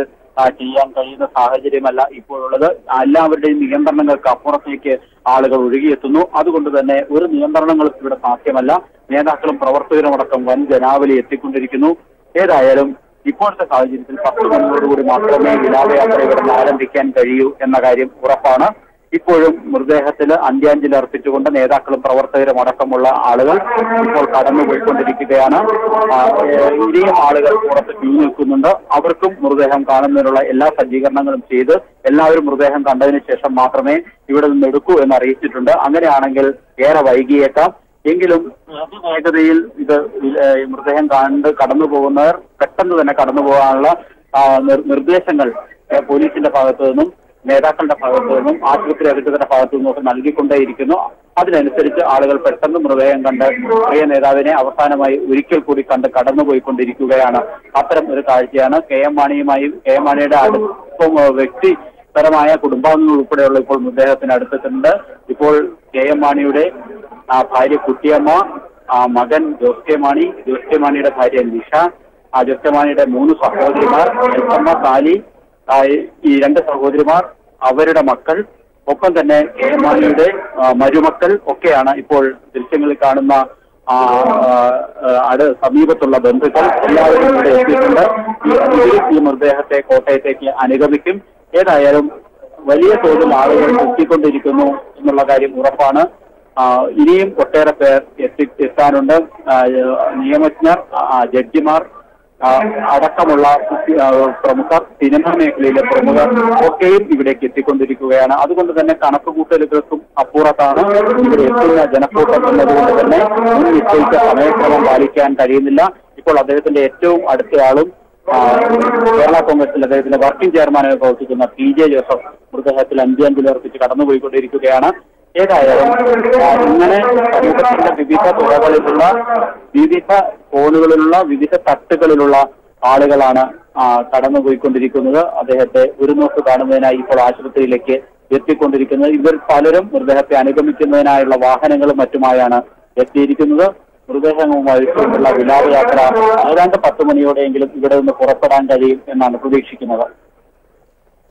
ചെയ്യാൻ കഴിയുന്ന സാഹചര്യമല്ല ഇപ്പോഴുള്ളത്. എല്ലാവരുടെയും നിയന്ത്രണങ്ങൾക്ക് അപ്പുറത്തേക്ക് ആളുകൾ ഒഴുകിയെത്തുന്നു. അതുകൊണ്ട് തന്നെ ഒരു നിയന്ത്രണങ്ങളും ഇവിടെ സാധ്യമല്ല. നേതാക്കളും പ്രവർത്തകരും അടക്കം വൻ ജനാവലി എത്തിക്കൊണ്ടിരിക്കുന്നു. ഏതായാലും ഇപ്പോഴത്തെ സാഹചര്യത്തിൽ 10 മണിയോടുകൂടി മാത്രമേ വിലാപയാത്ര ഇവിടെ ആരംഭിക്കാൻ കഴിയൂ എന്ന കാര്യം ഉറപ്പാണ്. ഇപ്പോഴും മൃതദേഹത്തിൽ അന്ത്യാഞ്ജലി അർപ്പിച്ചുകൊണ്ട് നേതാക്കളും പ്രവർത്തകരും അടക്കമുള്ള ആളുകൾ ഇപ്പോൾ കടന്നുപോയിക്കൊണ്ടിരിക്കുകയാണ്. ഇനിയും ആളുകൾ പുറത്ത് ക്യൂ നിൽക്കുന്നുണ്ട്. അവർക്കും മൃതദേഹം കാണുന്നതിനുള്ള എല്ലാ സജ്ജീകരണങ്ങളും ചെയ്ത് എല്ലാവരും മൃതദേഹം കണ്ടതിന് ശേഷം മാത്രമേ ഇവിടെ നിന്ന് എടുക്കൂ എന്ന് അറിയിച്ചിട്ടുണ്ട്. അങ്ങനെയാണെങ്കിൽ ഏറെ വൈകിയേക്കാം. എങ്കിലും വേഗതയിൽ ഇത് മൃതദേഹം കടന്നു പോകുന്നവർ പെട്ടെന്ന് തന്നെ കടന്നു പോകാനുള്ള നിർദ്ദേശങ്ങൾ പോലീസിന്റെ ഭാഗത്തു നിന്നും നേതാക്കളുടെ ഭാഗത്തു നിന്നും ആശുപത്രി അധികൃതരുടെ ഭാഗത്തു നിന്നും ഒക്കെ നൽകിക്കൊണ്ടേയിരിക്കുന്നു. അതിനനുസരിച്ച് ആളുകൾ പെട്ടെന്ന് മൃതദേഹം കണ്ട് പ്രിയ നേതാവിനെ അവസാനമായി ഒരിക്കൽ കൂടി കണ്ട് കടന്നുപോയിക്കൊണ്ടിരിക്കുകയാണ്. അത്തരം ഒരു കാഴ്ചയാണ്. കെ എം മാണിയുടെ അടുപ്പം വ്യക്തിപരമായ കുടുംബാംഗങ്ങൾ ഉൾപ്പെടെയുള്ള ഇപ്പോൾ മൃതദേഹത്തിന് അടുത്തിട്ടുണ്ട്. ഇപ്പോൾ കെ എം മാണിയുടെ ഭാര്യ കുട്ടിയമ്മ, മകൻ ജോസ് കെ മാണിയുടെ ഭാര്യ നിഷ, ജോസ് കെ മാണിയുടെ 3 സഹോദരിമാർ, എൽസമ്മ, സാലി, ഈ 2 സഹോദരിമാർ, അവരുടെ മക്കൾ, ഒപ്പം തന്നെ കെ എം മാണിയുടെ മരുമക്കൾ ഒക്കെയാണ് ഇപ്പോൾ ദൃശ്യങ്ങളിൽ കാണുന്ന സമീപത്തുള്ള ബന്ധുക്കൾ എല്ലാവരും ഇവിടെ എത്തിയിട്ടുണ്ട്. ഈ മൃതദേഹത്തെ കോട്ടയത്തേക്ക് അനുഗമിക്കും. ഏതായാലും വലിയ തോതിൽ ആളുകൾ എത്തിക്കൊണ്ടിരിക്കുന്നു എന്നുള്ള കാര്യം ഉറപ്പാണ്. ഇനിയും ഒട്ടേറെ പേർ എത്താനുണ്ട്. നിയമജ്ഞർ, ജഡ്ജിമാർ അടക്കമുള്ള പ്രമുഖർ, സിനിമാ മേഖലയിലെ പ്രമുഖർ ഒക്കെയും ഇവിടേക്ക് എത്തിക്കൊണ്ടിരിക്കുകയാണ്. അതുകൊണ്ട് തന്നെ കണക്കുകൂട്ടലുകൾക്കും അപ്പുറത്താണ് ഇവിടെ എത്തുന്ന ജനക്കൂട്ടം എന്നതുകൊണ്ട് തന്നെ നിശ്ചയിച്ച സമയക്രമം പാലിക്കാൻ കഴിയുന്നില്ല. ഇപ്പോൾ അദ്ദേഹത്തിന്റെ ഏറ്റവും അടുത്തയാളും കേരള കോൺഗ്രസിൽ അദ്ദേഹത്തിന്റെ വർക്കിംഗ് ചെയർമാനായി പ്രവർത്തിക്കുന്ന PJ ജോസഫ് മൃതദേഹത്തിൽ അന്ത്യാഞ്ജലി അർപ്പിച്ച് കടന്നുപോയിക്കൊണ്ടിരിക്കുകയാണ്. ഏതായാലും ഇങ്ങനെ സമൂഹത്തിന്റെ വിവിധ തുറകളിലുള്ള, വിവിധ കോണുകളിലുള്ള, വിവിധ തട്ടുകളിലുള്ള ആളുകളാണ് കടന്നുപോയിക്കൊണ്ടിരിക്കുന്നത്. അദ്ദേഹത്തെ ഒരു നോക്ക് കാണുന്നതിനായി ഇപ്പോൾ ആശുപത്രിയിലേക്ക് എത്തിക്കൊണ്ടിരിക്കുന്നത്. ഇവർ പലരും മൃതദേഹത്തെ അനുഗമിക്കുന്നതിനായുള്ള വാഹനങ്ങളും മറ്റുമായാണ് എത്തിയിരിക്കുന്നത്. മൃതദേഹവുമായിട്ടുള്ള വിലാപയാത്ര ഏതാണ്ട് 10 മണിയോടെയെങ്കിലും ഇവിടെ നിന്ന് പുറപ്പെടാൻ കഴിയും എന്നാണ് പ്രതീക്ഷിക്കുന്നത്.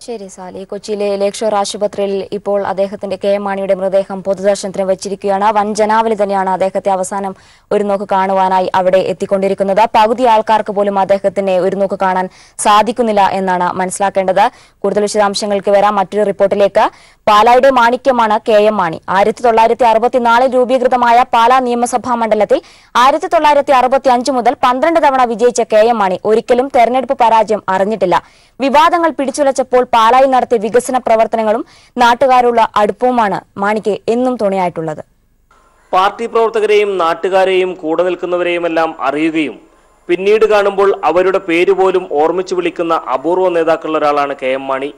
ശരി സാലി, കൊച്ചിയിലെ ലേക്ഷോർ ആശുപത്രിയിൽ ഇപ്പോൾ അദ്ദേഹത്തിന്റെ കെ എം മാണിയുടെ മൃതദേഹം പൊതുദർശനത്തിന് വെച്ചിരിക്കുകയാണ്. വൻ ജനാവലി തന്നെയാണ് അദ്ദേഹത്തെ അവസാനം ഒരു നോക്ക് കാണുവാനായി അവിടെ എത്തിക്കൊണ്ടിരിക്കുന്നത്. പകുതി ആൾക്കാർക്ക് പോലും അദ്ദേഹത്തിനെ ഒരു നോക്ക് കാണാൻ സാധിക്കുന്നില്ല എന്നാണ് മനസ്സിലാക്കേണ്ടത്. കൂടുതൽ വിശദാംശങ്ങൾക്ക് വരാം. മറ്റൊരു റിപ്പോർട്ടിലേക്ക്. പാലായുടെ മാണിക്യമാണ് കെ എം മാണി. 1964 രൂപീകൃതമായ പാലാ നിയമസഭാ മണ്ഡലത്തിൽ 1965 മുതൽ 12 തവണ വിജയിച്ച കെ എം മാണി ഒരിക്കലും തെരഞ്ഞെടുപ്പ് പരാജയം അറിഞ്ഞിട്ടില്ല. വിവാദങ്ങൾ പിടിച്ചുലച്ചപ്പോൾ പാലായിൽ നടത്തിയ വികസന പ്രവർത്തനങ്ങളും നാട്ടുകാരുള്ള അടുപ്പവുമാണ് മാണിക്ക് എന്നും തുണയായിട്ടുള്ളത്. പാർട്ടി പ്രവർത്തകരെയും നാട്ടുകാരെയും കൂടെ നിൽക്കുന്നവരെയുമെല്ലാം അറിയുകയും പിന്നീട് കാണുമ്പോൾ അവരുടെ പേരുപോലും ഓർമ്മിച്ചു വിളിക്കുന്ന അപൂർവ നേതാക്കളിലൊരാളാണ് കെ എം മാണി.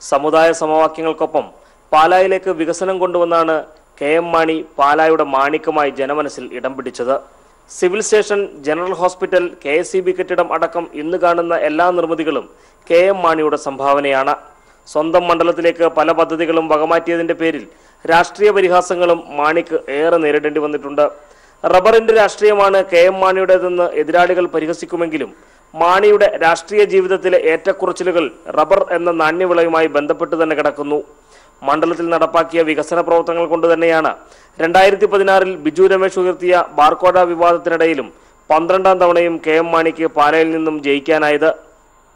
സമുദായ സമവാക്യങ്ങൾക്കൊപ്പം പാലായിലേക്ക് വികസനം കൊണ്ടുവന്നാണ് കെ എം മാണി പാലായുടെ മാണിക്യമായി ജനമനസ്സിൽ ഇടം പിടിച്ചത്. Civil station, general hospital, KSEB കെട്ടിടം അടക്കം ഇന്ന് കാണുന്ന എല്ലാ നിർമ്മിതികളും കെ എം മാണിയുടെ സംഭാവനയാണ്. സ്വന്തം മണ്ഡലത്തിലേക്ക് പല പദ്ധതികളും വകമാറ്റിയതിന്റെ പേരിൽ രാഷ്ട്രീയ പരിഹാസങ്ങളും മാണിക്ക് ഏറെ നേരിടേണ്ടി വന്നിട്ടുണ്ട്. റബ്ബറിന്റെ രാഷ്ട്രീയമാണ് കെ എം മാണിയുടേതെന്ന് എതിരാളികൾ പരിഹസിക്കുമെങ്കിലും മാണിയുടെ രാഷ്ട്രീയ ജീവിതത്തിലെ ഏറ്റക്കുറച്ചിലുകൾ റബ്ബർ എന്ന നാണ്യവിളയുമായി ബന്ധപ്പെട്ട് തന്നെ കിടക്കുന്നു. മണ്ഡലത്തിൽ നടപ്പാക്കിയ വികസന പ്രവർത്തനങ്ങൾ കൊണ്ട് തന്നെയാണ് 2016 ബിജു രമേശ് ഉയർത്തിയ ബാർക്കോട വിവാദത്തിനിടയിലും 12ാം തവണയും കെ എം മാണിക്ക് പാലയിൽ നിന്നും ജയിക്കാനായത്.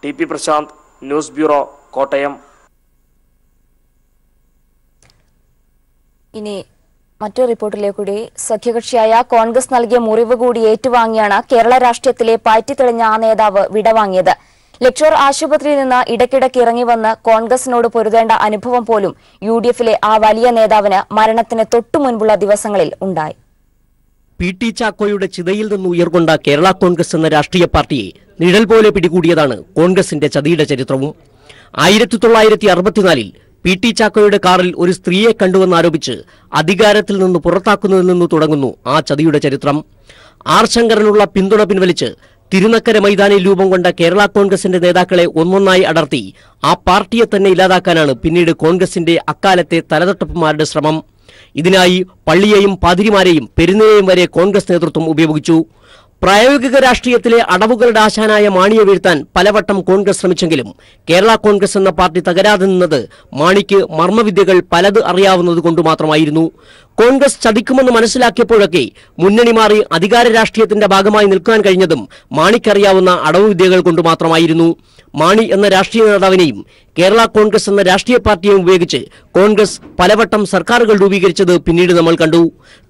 TP Prashant, news bureau, Kottayam. ഇനി മറ്റൊരു റിപ്പോർട്ടിലേക്ക് കൂടി. സഖ്യകക്ഷിയായ കോൺഗ്രസ് നൽകിയ മുറിവ് കൂടി ഏറ്റുവാങ്ങിയാണ് കേരള രാഷ്ട്രീയത്തിലെ പാറ്റിത്തെളിഞ്ഞ ആ നേതാവ് വിടവാങ്ങിയത്. ലെക്ഷോർ ആശുപത്രിയിൽ നിന്ന് ഇടയ്ക്കിടയ്ക്ക് ഇറങ്ങി വന്ന് കോൺഗ്രസിനോട് പൊരുതേണ്ട അനുഭവം പോലും UDFിലെ ആ വലിയ നേതാവിന് മരണത്തിന് തൊട്ടു മുൻപുള്ള ദിവസങ്ങളിൽ ഉണ്ടായി. PT ചാക്കോയുടെ ചിതയിൽ നിന്ന് ഉയർകൊണ്ട കേരള കോൺഗ്രസ് എന്ന രാഷ്ട്രീയ പാർട്ടിയെ നിഴൽ പോലെ പിടികൂടിയതാണ് കോൺഗ്രസിന്റെ ചതിയുടെ ചരിത്രവും. 1964 PT ചാക്കോയുടെ കാറിൽ ഒരു സ്ത്രീയെ കണ്ടുവെന്നാരോപിച്ച് അധികാരത്തിൽ നിന്ന് പുറത്താക്കുന്നതിൽ നിന്ന് തുടങ്ങുന്നു ആ ചതിയുടെ ചരിത്രം. R ശങ്കരനുള്ള പിന്തുണ പിൻവലിച്ച് തിരുനക്കര മൈതാനിൽ രൂപം കൊണ്ട കേരള കോൺഗ്രസിന്റെ നേതാക്കളെ ഒന്നൊന്നായി അടർത്തി ആ പാർട്ടിയെ തന്നെ ഇല്ലാതാക്കാനാണ് പിന്നീട് കോൺഗ്രസിന്റെ അക്കാലത്തെ തലതൊട്ടപ്പന്മാരുടെ ശ്രമം. ഇതിനായി പള്ളിയെയും പാതിരിമാരെയും പെരുന്നയെയും വരെ കോൺഗ്രസ് നേതൃത്വം ഉപയോഗിച്ചു. പ്രായോഗിക രാഷ്ട്രീയത്തിലെ അടവുകളുടെ ആശാനായ മാണിയെ വീഴ്ത്താൻ പലവട്ടം കോൺഗ്രസ് ശ്രമിച്ചെങ്കിലും കേരള കോൺഗ്രസ് എന്ന പാർട്ടി തകരാതെ നിന്നത് മാണിക്ക് മർമ്മവിദ്യകൾ പലത് അറിയാവുന്നതുകൊണ്ട് മാത്രമായിരുന്നു. കോൺഗ്രസ് ചതിക്കുമെന്ന് മനസ്സിലാക്കിയപ്പോഴൊക്കെ മുന്നണി മാറി അധികാര രാഷ്ട്രീയത്തിന്റെ ഭാഗമായി നിൽക്കാൻ കഴിഞ്ഞതും മാണിക്കറിയാവുന്ന അടവുവിദ്യകൾ കൊണ്ട് മാത്രമായിരുന്നു. മാണി എന്ന രാഷ്ട്രീയ നേതാവിനെയും കേരള കോൺഗ്രസ് എന്ന രാഷ്ട്രീയ പാർട്ടിയെയും ഉപയോഗിച്ച് കോൺഗ്രസ് പലവട്ടം സർക്കാരുകൾ രൂപീകരിച്ചത് പിന്നീട് നമ്മൾ കണ്ടു.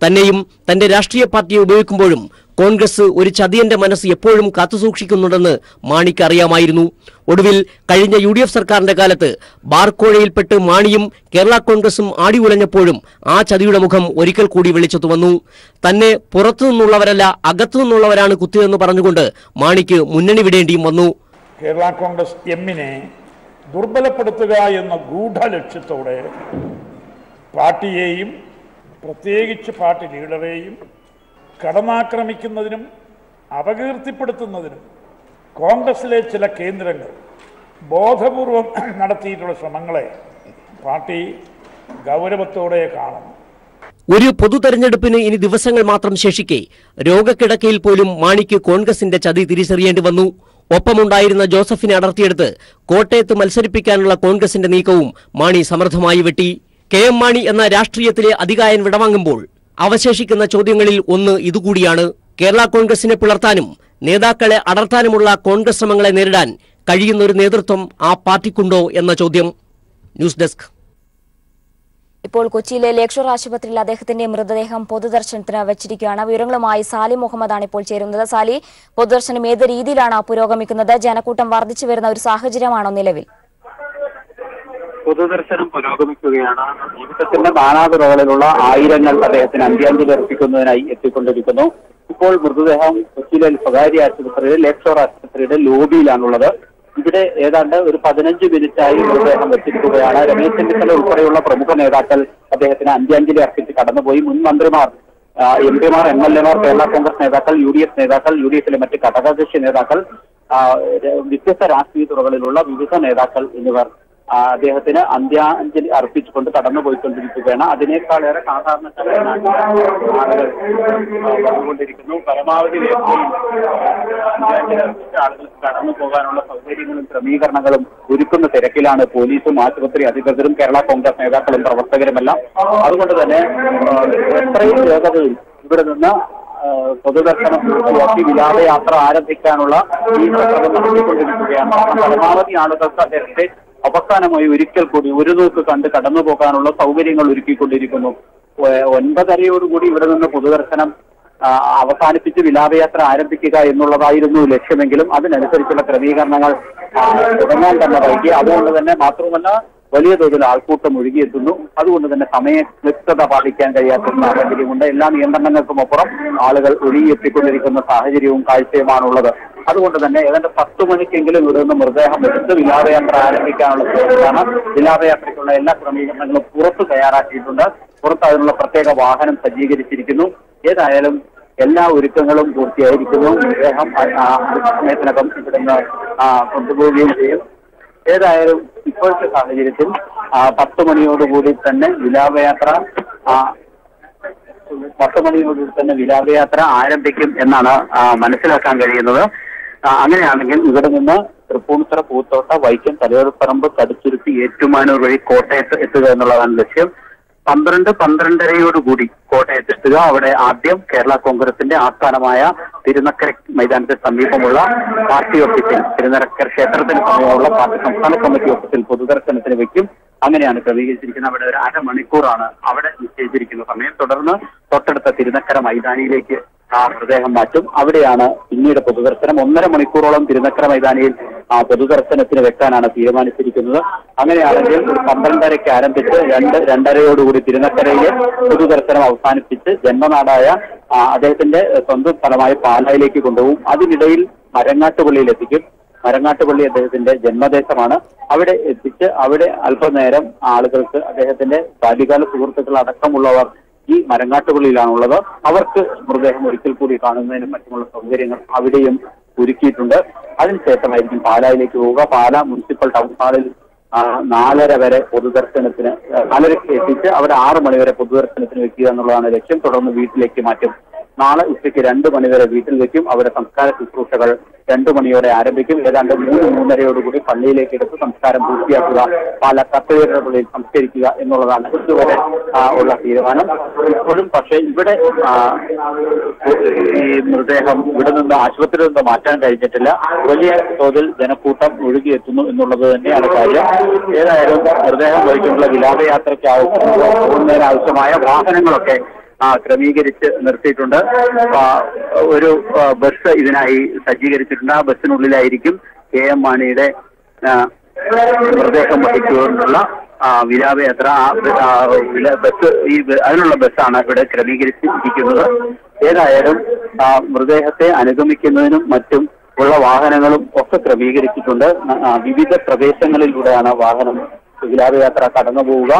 തന്നെയും തന്റെ രാഷ്ട്രീയ പാർട്ടിയെ ഉപയോഗിക്കുമ്പോഴും കോൺഗ്രസ് ഒരു ചതിയന്റെ മനസ്സ് എപ്പോഴും കാത്തുസൂക്ഷിക്കുന്നുണ്ടെന്ന് മാണിക്ക് അറിയാമായിരുന്നു. ഒടുവിൽ കഴിഞ്ഞ UDF സർക്കാരിന്റെ കാലത്ത് ബാർക്കോഴയിൽപ്പെട്ട് മാണിയും കേരള കോൺഗ്രസും ആടി ഉലഞ്ഞപ്പോഴും ആ ചതിയുടെ മുഖം ഒരിക്കൽ കൂടി വെളിച്ചത്തു വന്നു. തന്നെ പുറത്തുനിന്നുള്ളവരല്ല അകത്തുനിന്നുള്ളവരാണ് കുത്തിയതെന്ന് പറഞ്ഞുകൊണ്ട് മാണിക്ക് മുന്നണി വിടേണ്ടിയും വന്നു. കേരള കോൺഗ്രസ് എമ്മിനെ ദുർബലപ്പെടുത്തുക എന്ന ഗൂഢലക്ഷ്യത്തോടെ പാർട്ടിയെയും പ്രത്യേകിച്ച് പാർട്ടി ലീഡറെയും കടന്നാക്രമിക്കുന്നതിനും അപകീർത്തിപ്പെടുത്തുന്നതിനും കോൺഗ്രസിലെ ചില കേന്ദ്രങ്ങൾ ബോധപൂർവം നടത്തിയിട്ടുള്ള ശ്രമങ്ങളെ പാർട്ടി ഗൗരവത്തോടെ കാണുന്നു. ഒരു പൊതു തെരഞ്ഞെടുപ്പിന് ഇനി ദിവസങ്ങൾ മാത്രം ശേഷിക്കെ രോഗക്കിടക്കയിൽ പോലും മാണിക്ക് കോൺഗ്രസിന്റെ ചതി തിരിച്ചറിയേണ്ടി വന്നു. ഒപ്പമുണ്ടായിരുന്ന ജോസഫിനെ അടർത്തിയെടുത്ത് കോട്ടയത്ത് മത്സരിപ്പിക്കാനുള്ള കോൺഗ്രസിന്റെ നീക്കവും മാണി സമർത്ഥമായി വെട്ടി. KM മാണി എന്ന രാഷ്ട്രീയത്തിലെ അതികായൻ വിടവാങ്ങുമ്പോൾ അവശേഷിക്കുന്ന ചോദ്യങ്ങളിൽ ഒന്ന് ഇതുകൂടിയാണ്. കേരള കോൺഗ്രസിനെ പിളർത്താനും നേതാക്കളെ അടർത്താനുമുള്ള കോൺഗ്രസ് ശ്രമങ്ങളെ നേരിടാൻ കഴിയുന്നൊരു നേതൃത്വം ആ പാർട്ടിക്കുണ്ടോ എന്ന ചോദ്യം. News desk. ഇപ്പോൾ കൊച്ചിയിലെ ലേക്ഷോർ ആശുപത്രിയിൽ അദ്ദേഹത്തിന്റെ മൃതദേഹം പൊതുദർശനത്തിന് വെച്ചിരിക്കുകയാണ്. വിവരങ്ങളുമായി സാലി മുഹമ്മദാണ് ഇപ്പോൾ ചേരുന്നത്. സാലി, പൊതുദർശനം ഏത് രീതിയിലാണ് പുരോഗമിക്കുന്നത്? ജനക്കൂട്ടം വർദ്ധിച്ചു വരുന്ന ഒരു സാഹചര്യമാണോ നിലവിൽ? പൊതുദർശനം പുരോഗമിക്കുകയാണ്. ജീവിതത്തിന്റെ നാനാതുറകളിലുള്ള ആയിരങ്ങൾ അദ്ദേഹത്തിന് അന്ത്യാഞ്ജലി അർപ്പിക്കുന്നതിനായി എത്തിക്കൊണ്ടിരിക്കുന്നു. ഇപ്പോൾ മൃതദേഹം കൊച്ചിയിലെ സ്വകാര്യ ആശുപത്രിയുടെ ലേക്ഷോർ ആശുപത്രിയുടെ ലോബിയിലാണുള്ളത്. ഇവിടെ ഏതാണ്ട് ഒരു 15 മിനിറ്റായി മൃതദേഹം വെച്ചിരിക്കുകയാണ്. രമേശ് ചെന്നിത്തല ഉൾപ്പെടെയുള്ള പ്രമുഖ നേതാക്കൾ അദ്ദേഹത്തിന് അന്ത്യാഞ്ജലി അർപ്പിച്ച് കടന്നുപോയി. മുൻ മന്ത്രിമാർ, MP-മാർ, MLA-മാർ, കേരള കോൺഗ്രസ് നേതാക്കൾ, UDF നേതാക്കൾ, UDF-ലെ മറ്റ് ഘടകകക്ഷി നേതാക്കൾ, വ്യത്യസ്ത രാഷ്ട്രീയ തുറകളിലുള്ള വിവിധ നേതാക്കൾ എന്നിവർ അദ്ദേഹത്തിന് അന്ത്യാഞ്ജലി അർപ്പിച്ചുകൊണ്ട് കടന്നുപോയിക്കൊണ്ടിരിക്കുകയാണ്. അതിനേക്കാളേറെ സാധാരണക്കാരായ ആളുകൾ വന്നുകൊണ്ടിരിക്കുന്നു. പരമാവധി വേഗത്തിൽ അന്ത്യാഞ്ജലി അർപ്പിച്ച ആളുകൾക്ക് കടന്നു പോകാനുള്ള സൗകര്യങ്ങളും ക്രമീകരണങ്ങളും ഒരുക്കുന്ന തിരക്കിലാണ് പോലീസും ആശുപത്രി അധികൃതരും കേരള കോൺഗ്രസ് നേതാക്കളും പ്രവർത്തകരുമെല്ലാം. അതുകൊണ്ട് തന്നെ എത്രയും വേഗതയിൽ ഇവിടെ നിന്ന് പൊതുദർശനം പൂർത്തിയാക്കി വിലാപയാത്ര ആരംഭിക്കാനുള്ള ഈ ശ്രമം നടത്തിക്കൊണ്ടിരിക്കുകയാണ്. പരമാവധി ആളുകൾക്ക് അദ്ദേഹത്തെ അവസാനമായി ഒരിക്കൽ കൂടി ഒരു നോക്ക് കണ്ട് കടന്നു പോകാനുള്ള സൗകര്യങ്ങൾ ഒരുക്കിക്കൊണ്ടിരിക്കുന്നു. 9:30യോടുകൂടി ഇവിടെ നിന്ന് പൊതുദർശനം അവസാനിപ്പിച്ച് വിലാപയാത്ര ആരംഭിക്കുക എന്നുള്ളതായിരുന്നു ലക്ഷ്യമെങ്കിലും അതിനനുസരിച്ചുള്ള ക്രമീകരണങ്ങൾ തുടങ്ങാൻ തന്നെ വൈകി. അതുകൊണ്ട് തന്നെ മാത്രമല്ല വലിയ തോതിൽ ആൾക്കൂട്ടം ഒഴുകിയെത്തുന്നു. അതുകൊണ്ട് തന്നെ സമയക്ലിപ്തത പാലിക്കാൻ കഴിയാത്ത സാഹചര്യമുണ്ട്. എല്ലാ നിയന്ത്രണങ്ങൾക്കുമപ്പുറം ആളുകൾ ഒഴുകിയെത്തിക്കൊണ്ടിരിക്കുന്ന സാഹചര്യവും കാഴ്ചയുമാണുള്ളത്. അതുകൊണ്ട് തന്നെ ഏതാണ്ട് 10 മണിക്കെങ്കിലും ഇവിടെ നിന്ന് മൃതദേഹം എടുത്ത് വിലാപയാത്ര ആരംഭിക്കാനുള്ള ശ്രമമാണ്. വിലാപയാത്രയ്ക്കുള്ള എല്ലാ ക്രമീകരണങ്ങളും പുറത്ത് തയ്യാറാക്കിയിട്ടുണ്ട്. പുറത്ത് അതിനുള്ള പ്രത്യേക വാഹനം സജ്ജീകരിച്ചിരിക്കുന്നു. ഏതായാലും എല്ലാ ഒരുക്കങ്ങളും പൂർത്തിയായിരിക്കുന്നു. മൃതദേഹം സമയത്തിനകം ഇവിടുന്ന് കൊണ്ടുപോവുകയും ചെയ്യും. ഏതായാലും ഇപ്പോഴത്തെ സാഹചര്യത്തിൽ 10 മണിയോടുകൂടി തന്നെ വിലാപയാത്ര ആരംഭിക്കും എന്നാണ് മനസ്സിലാക്കാൻ കഴിയുന്നത്. അങ്ങനെയാണെങ്കിൽ ഇവിടെ നിന്ന് തൃപ്പൂണിത്തുറ, പൂത്തോട്ട, വൈക്കം, തലയോരപ്പറമ്പ്, കടുത്തുരുത്തി, ഏറ്റുമാനൂർ വഴി കോട്ടയത്ത് എത്തുക എന്നുള്ളതാണ് ലക്ഷ്യം. 12-12:30യോടുകൂടി കോട്ടയത്ത് എത്തുക. അവിടെ ആദ്യം കേരള കോൺഗ്രസിന്റെ ആസ്ഥാനമായ തിരുനക്കര മൈതാനത്തിന് സമീപമുള്ള പാർട്ടി ഓഫീസിൽ, തിരുനക്കര ക്ഷേത്രത്തിന് സമീപമുള്ള പാർട്ടി സംസ്ഥാന കമ്മിറ്റി ഓഫീസിൽ പൊതുദർശനത്തിന് വെക്കും. അങ്ങനെയാണ് ക്രമീകരിച്ചിരിക്കുന്നത്. അവിടെ ഒരു അരമണിക്കൂറാണ് അവിടെ നിശ്ചയിച്ചിരിക്കുന്ന സമയം. തുടർന്ന് തൊട്ടടുത്ത തിരുനക്കര മൈതാനിയിലേക്ക് മൃതദേഹം മാറ്റും. അവിടെയാണ് പിന്നീട് പൊതുദർശനം. 1.5 മണിക്കൂറോളം തിരുനക്കര മൈതാനിയിൽ പൊതുദർശനത്തിന് വെക്കാനാണ് തീരുമാനിച്ചിരിക്കുന്നത്. അങ്ങനെയാണെങ്കിൽ 12:30-ക്ക് ആരംഭിച്ച് 2:30-യോടുകൂടി തിരുനക്കരയിലെ പൊതുദർശനം അവസാനിപ്പിച്ച് ജന്മനാടായ അദ്ദേഹത്തിന്റെ സ്വന്തം സ്ഥലമായ പാലായിലേക്ക് കൊണ്ടുപോകും. അതിനിടയിൽ മരങ്ങാട്ടുപള്ളിയിൽ എത്തിക്കും. മരങ്ങാട്ടുപള്ളി അദ്ദേഹത്തിന്റെ ജന്മദേശമാണ്. അവിടെ എത്തിച്ച് അവിടെ അല്പനേരം ആളുകൾക്ക്, അദ്ദേഹത്തിന്റെ ബാല്യകാല സുഹൃത്തുക്കൾ അടക്കമുള്ളവർ ഈ മരങ്ങാട്ടുപള്ളിയിലാണുള്ളത്. അവർക്ക് മൃതദേഹം ഒരിക്കൽ കൂടി കാണുന്നതിനും മറ്റുമുള്ള സൗകര്യങ്ങൾ അവിടെയും ഒരുക്കിയിട്ടുണ്ട്. അതിനുശേഷമായിരിക്കും പാലായിലേക്ക് പോവുക. പാലാ മുനിസിപ്പൽ ടൗൺ ഹാളിൽ 4:30 വരെ പൊതുദർശനത്തിന്, 4:30-ക്ക് എത്തിച്ച് അവിടെ 6 മണി വരെ പൊതുദർശനത്തിന് വെക്കുക എന്നുള്ളതാണ് ലക്ഷ്യം. തുടർന്ന് വീട്ടിലേക്ക് മാറ്റും. നാളെ ഉച്ചയ്ക്ക് 2 മണി വരെ വീട്ടിൽ വെക്കും. അവരുടെ സംസ്കാര ശുശ്രൂഷകൾ 2 മണിയോടെ ആരംഭിക്കും. ഏതാണ്ട് 3-3:30യോടുകൂടി പള്ളിയിലേക്ക് എടുത്ത് സംസ്കാരം പൂർത്തിയാക്കുക, പാലാ കത്തീഡ്രൽ പള്ളിയിൽ സംസ്കരിക്കുക എന്നുള്ളതാണ് ഇതുവരെ ഉള്ള തീരുമാനം. ഇപ്പോഴും പക്ഷേ ഇവിടെ ഈ മൃതദേഹം ഇവിടെ നിന്ന് ആശുപത്രിയിൽ നിന്ന് മാറ്റാൻ കഴിഞ്ഞിട്ടില്ല. വലിയ തോതിൽ ജനക്കൂട്ടം ഒഴുകിയെത്തുന്നു എന്നുള്ളത് തന്നെയാണ് കാര്യം. ഏതായാലും മൃതദേഹം വഹിച്ചുള്ള വിലാപയാത്രയ്ക്ക് പോകുന്നതിനാവശ്യമായ വാഹനങ്ങളൊക്കെ ക്രമീകരിച്ച് നിർത്തിയിട്ടുണ്ട്. ഒരു ബസ് ഇതിനായി സജ്ജീകരിച്ചിട്ടുണ്ട്. ആ ബസ്സിനുള്ളിലായിരിക്കും KM മാണിയുടെ മൃതദേഹം വഹിച്ചുകൊണ്ടുള്ള വിലാപയാത്ര. ബസ് അതിനുള്ള ബസ്സാണ് ഇവിടെ ക്രമീകരിച്ചിരിക്കുന്നത്. ഏതായാലും മൃതദേഹത്തെ അനുഗമിക്കുന്നതിനും മറ്റും ഉള്ള വാഹനങ്ങളും ഒക്കെ ക്രമീകരിച്ചിട്ടുണ്ട്. വിവിധ പ്രദേശങ്ങളിലൂടെയാണ് വാഹനം വിലാപയാത്ര കടന്നു പോവുക.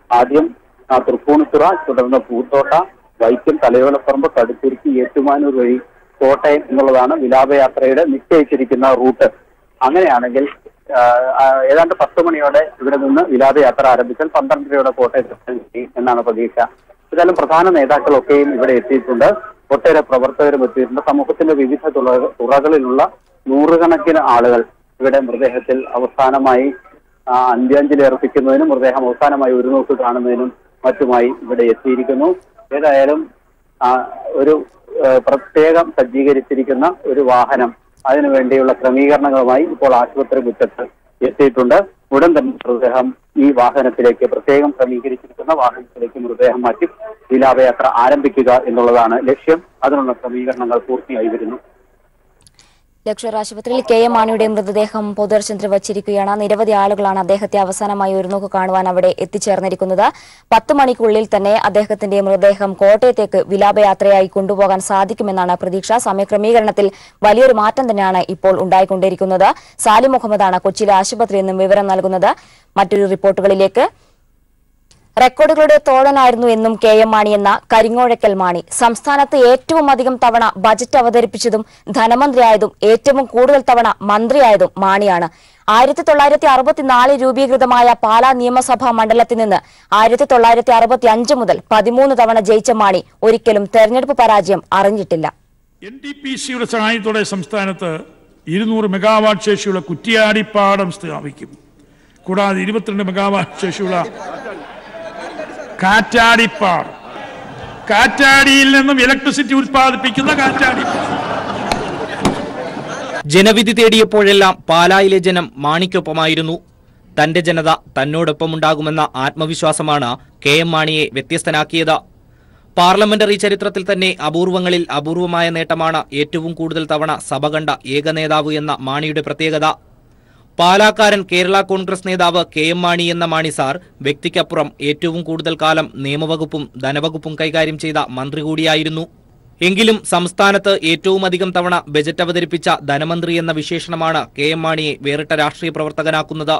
ആദ്യം തൃപ്പൂണിത്തുറ, തുടർന്ന് പൂത്തോട്ട, വൈക്കം, തലയോലപ്പറമ്പ്, കടുത്തുരുത്തി, ഏറ്റുമാനൂർ വഴി കോട്ടയം എന്നുള്ളതാണ് വിലാപയാത്രയുടെ നിശ്ചയിച്ചിരിക്കുന്ന റൂട്ട്. അങ്ങനെയാണെങ്കിൽ ഏതാണ്ട് 10 മണിയോടെ ഇവിടെ നിന്ന് വിലാപയാത്ര ആരംഭിച്ചാൽ 12:30യോടെ കോട്ടയത്ത് എന്നാണ് പ്രതീക്ഷ. ഏതായാലും പ്രധാന നേതാക്കളൊക്കെയും ഇവിടെ എത്തിയിട്ടുണ്ട്. ഒട്ടേറെ പ്രവർത്തകരും എത്തിയിട്ടുണ്ട്. സമൂഹത്തിന്റെ വിവിധ തുറകളിലുള്ള നൂറുകണക്കിന് ആളുകൾ ഇവിടെ മൃതദേഹത്തിൽ അവസാനമായി അന്ത്യാഞ്ജലി അർപ്പിക്കുന്നതിനും മൃതദേഹം അവസാനമായി ഒരു നോക്ക് കാണുന്നതിനും മറ്റുമായി ഇവിടെ എത്തിയിരിക്കുന്നു. ഏതായാലും ഒരു പ്രത്യേകം സജ്ജീകരിച്ചിരിക്കുന്ന ഒരു വാഹനം അതിനുവേണ്ടിയുള്ള ക്രമീകരണങ്ങളുമായി ഇപ്പോൾ ആശുപത്രി മുറ്റത്ത് എത്തിയിട്ടുണ്ട്. ഉടൻ തന്നെ മൃതദേഹം ഈ വാഹനത്തിലേക്ക്, പ്രത്യേകം ക്രമീകരിച്ചിരിക്കുന്ന വാഹനത്തിലേക്ക് മൃതദേഹം മാറ്റി വിലാപയാത്ര ആരംഭിക്കുക എന്നുള്ളതാണ് ലക്ഷ്യം. അതിനുള്ള ക്രമീകരണങ്ങൾ പൂർത്തിയായി വരുന്നു. ലക്ഷർ ആശുപത്രിയിൽ KM മാണിയുടെ മൃതദേഹം പൊതുദർശനത്തിന് വച്ചിരിക്കുകയാണ്. നിരവധി ആളുകളാണ് അദ്ദേഹത്തെ അവസാനമായി ഒരു നോക്ക് കാണുവാൻ അവിടെ എത്തിച്ചേർന്നിരിക്കുന്നത്. 10 മണിക്കുള്ളിൽ തന്നെ അദ്ദേഹത്തിന്റെ മൃതദേഹം കോട്ടയത്തേക്ക് വിലാപയാത്രയായി കൊണ്ടുപോകാൻ സാധിക്കുമെന്നാണ് പ്രതീക്ഷ. സമയക്രമീകരണത്തിൽ വലിയൊരു മാറ്റം തന്നെയാണ് ഇപ്പോൾ ഉണ്ടായിക്കൊണ്ടിരിക്കുന്നത്. സാലിം മുഹമ്മദാണ് കൊച്ചിയിലെ ആശുപത്രിയിൽ നിന്നും വിവരം നൽകുന്നത്. മറ്റൊരു റിപ്പോർട്ടുകളിലേക്ക്. റെക്കോർഡുകളുടെ തോഴനായിരുന്നു എന്നും KM മാണി എന്ന കരിങ്ങോഴക്കൽ മാണി. സംസ്ഥാനത്ത് ഏറ്റവും അധികം തവണ ബജറ്റ് അവതരിപ്പിച്ചതും ധനമന്ത്രിയായതും ഏറ്റവും കൂടുതൽ തവണ മന്ത്രിയായതും മാണിയാണ്. 1964 രൂപീകൃതമായ പാലാ നിയമസഭാ മണ്ഡലത്തിൽ നിന്ന് 1965 മുതൽ 13 തവണ ജയിച്ച മാണി ഒരിക്കലും തെരഞ്ഞെടുപ്പ് പരാജയം അറിഞ്ഞിട്ടില്ല. NTPCയുടെ സഹായത്തോടെ സംസ്ഥാനത്ത് 200 മെഗാവാട്ട് ശേഷിയുള്ള കുറ്റിയാടിപ്പാടം സ്ഥാപിക്കും. കൂടാതെ 22 മെഗാവാട്ട് ശേഷിയുള്ള കാറ്റാടിയിൽ നിന്നും ഇലക്ട്രിസിറ്റി ഉത്പാദിപ്പിക്കുന്ന ജനവിധി തേടിയപ്പോഴെല്ലാം പാലായിലെ ജനം മാണിക്കൊപ്പമായിരുന്നു. തന്റെ ജനത തന്നോടൊപ്പമുണ്ടാകുമെന്ന ആത്മവിശ്വാസമാണ് KM മാണിയെ വ്യത്യസ്തനാക്കിയത്. പാർലമെന്ററി ചരിത്രത്തിൽ തന്നെ അപൂർവങ്ങളിൽ അപൂർവമായ നേട്ടമാണ് ഏറ്റവും കൂടുതൽ തവണ സഭ കണ്ട ഏക നേതാവ് എന്ന മാണിയുടെ പ്രത്യേകത. പാലാക്കാരൻ കേരള കോൺഗ്രസ് നേതാവ് KM മാണി എന്ന മാണി സാർ വ്യക്തിക്കപ്പുറം ഏറ്റവും കൂടുതൽ കാലം നിയമവകുപ്പും ധനവകുപ്പും കൈകാര്യം ചെയ്ത മന്ത്രി കൂടിയായിരുന്നു. എങ്കിലും സംസ്ഥാനത്ത് ഏറ്റവും അധികം തവണ ബജറ്റ് അവതരിപ്പിച്ച ധനമന്ത്രി എന്ന വിശേഷണമാണ് KM മാണിയെ വേറിട്ട രാഷ്ട്രീയ പ്രവർത്തകനാക്കുന്നത്.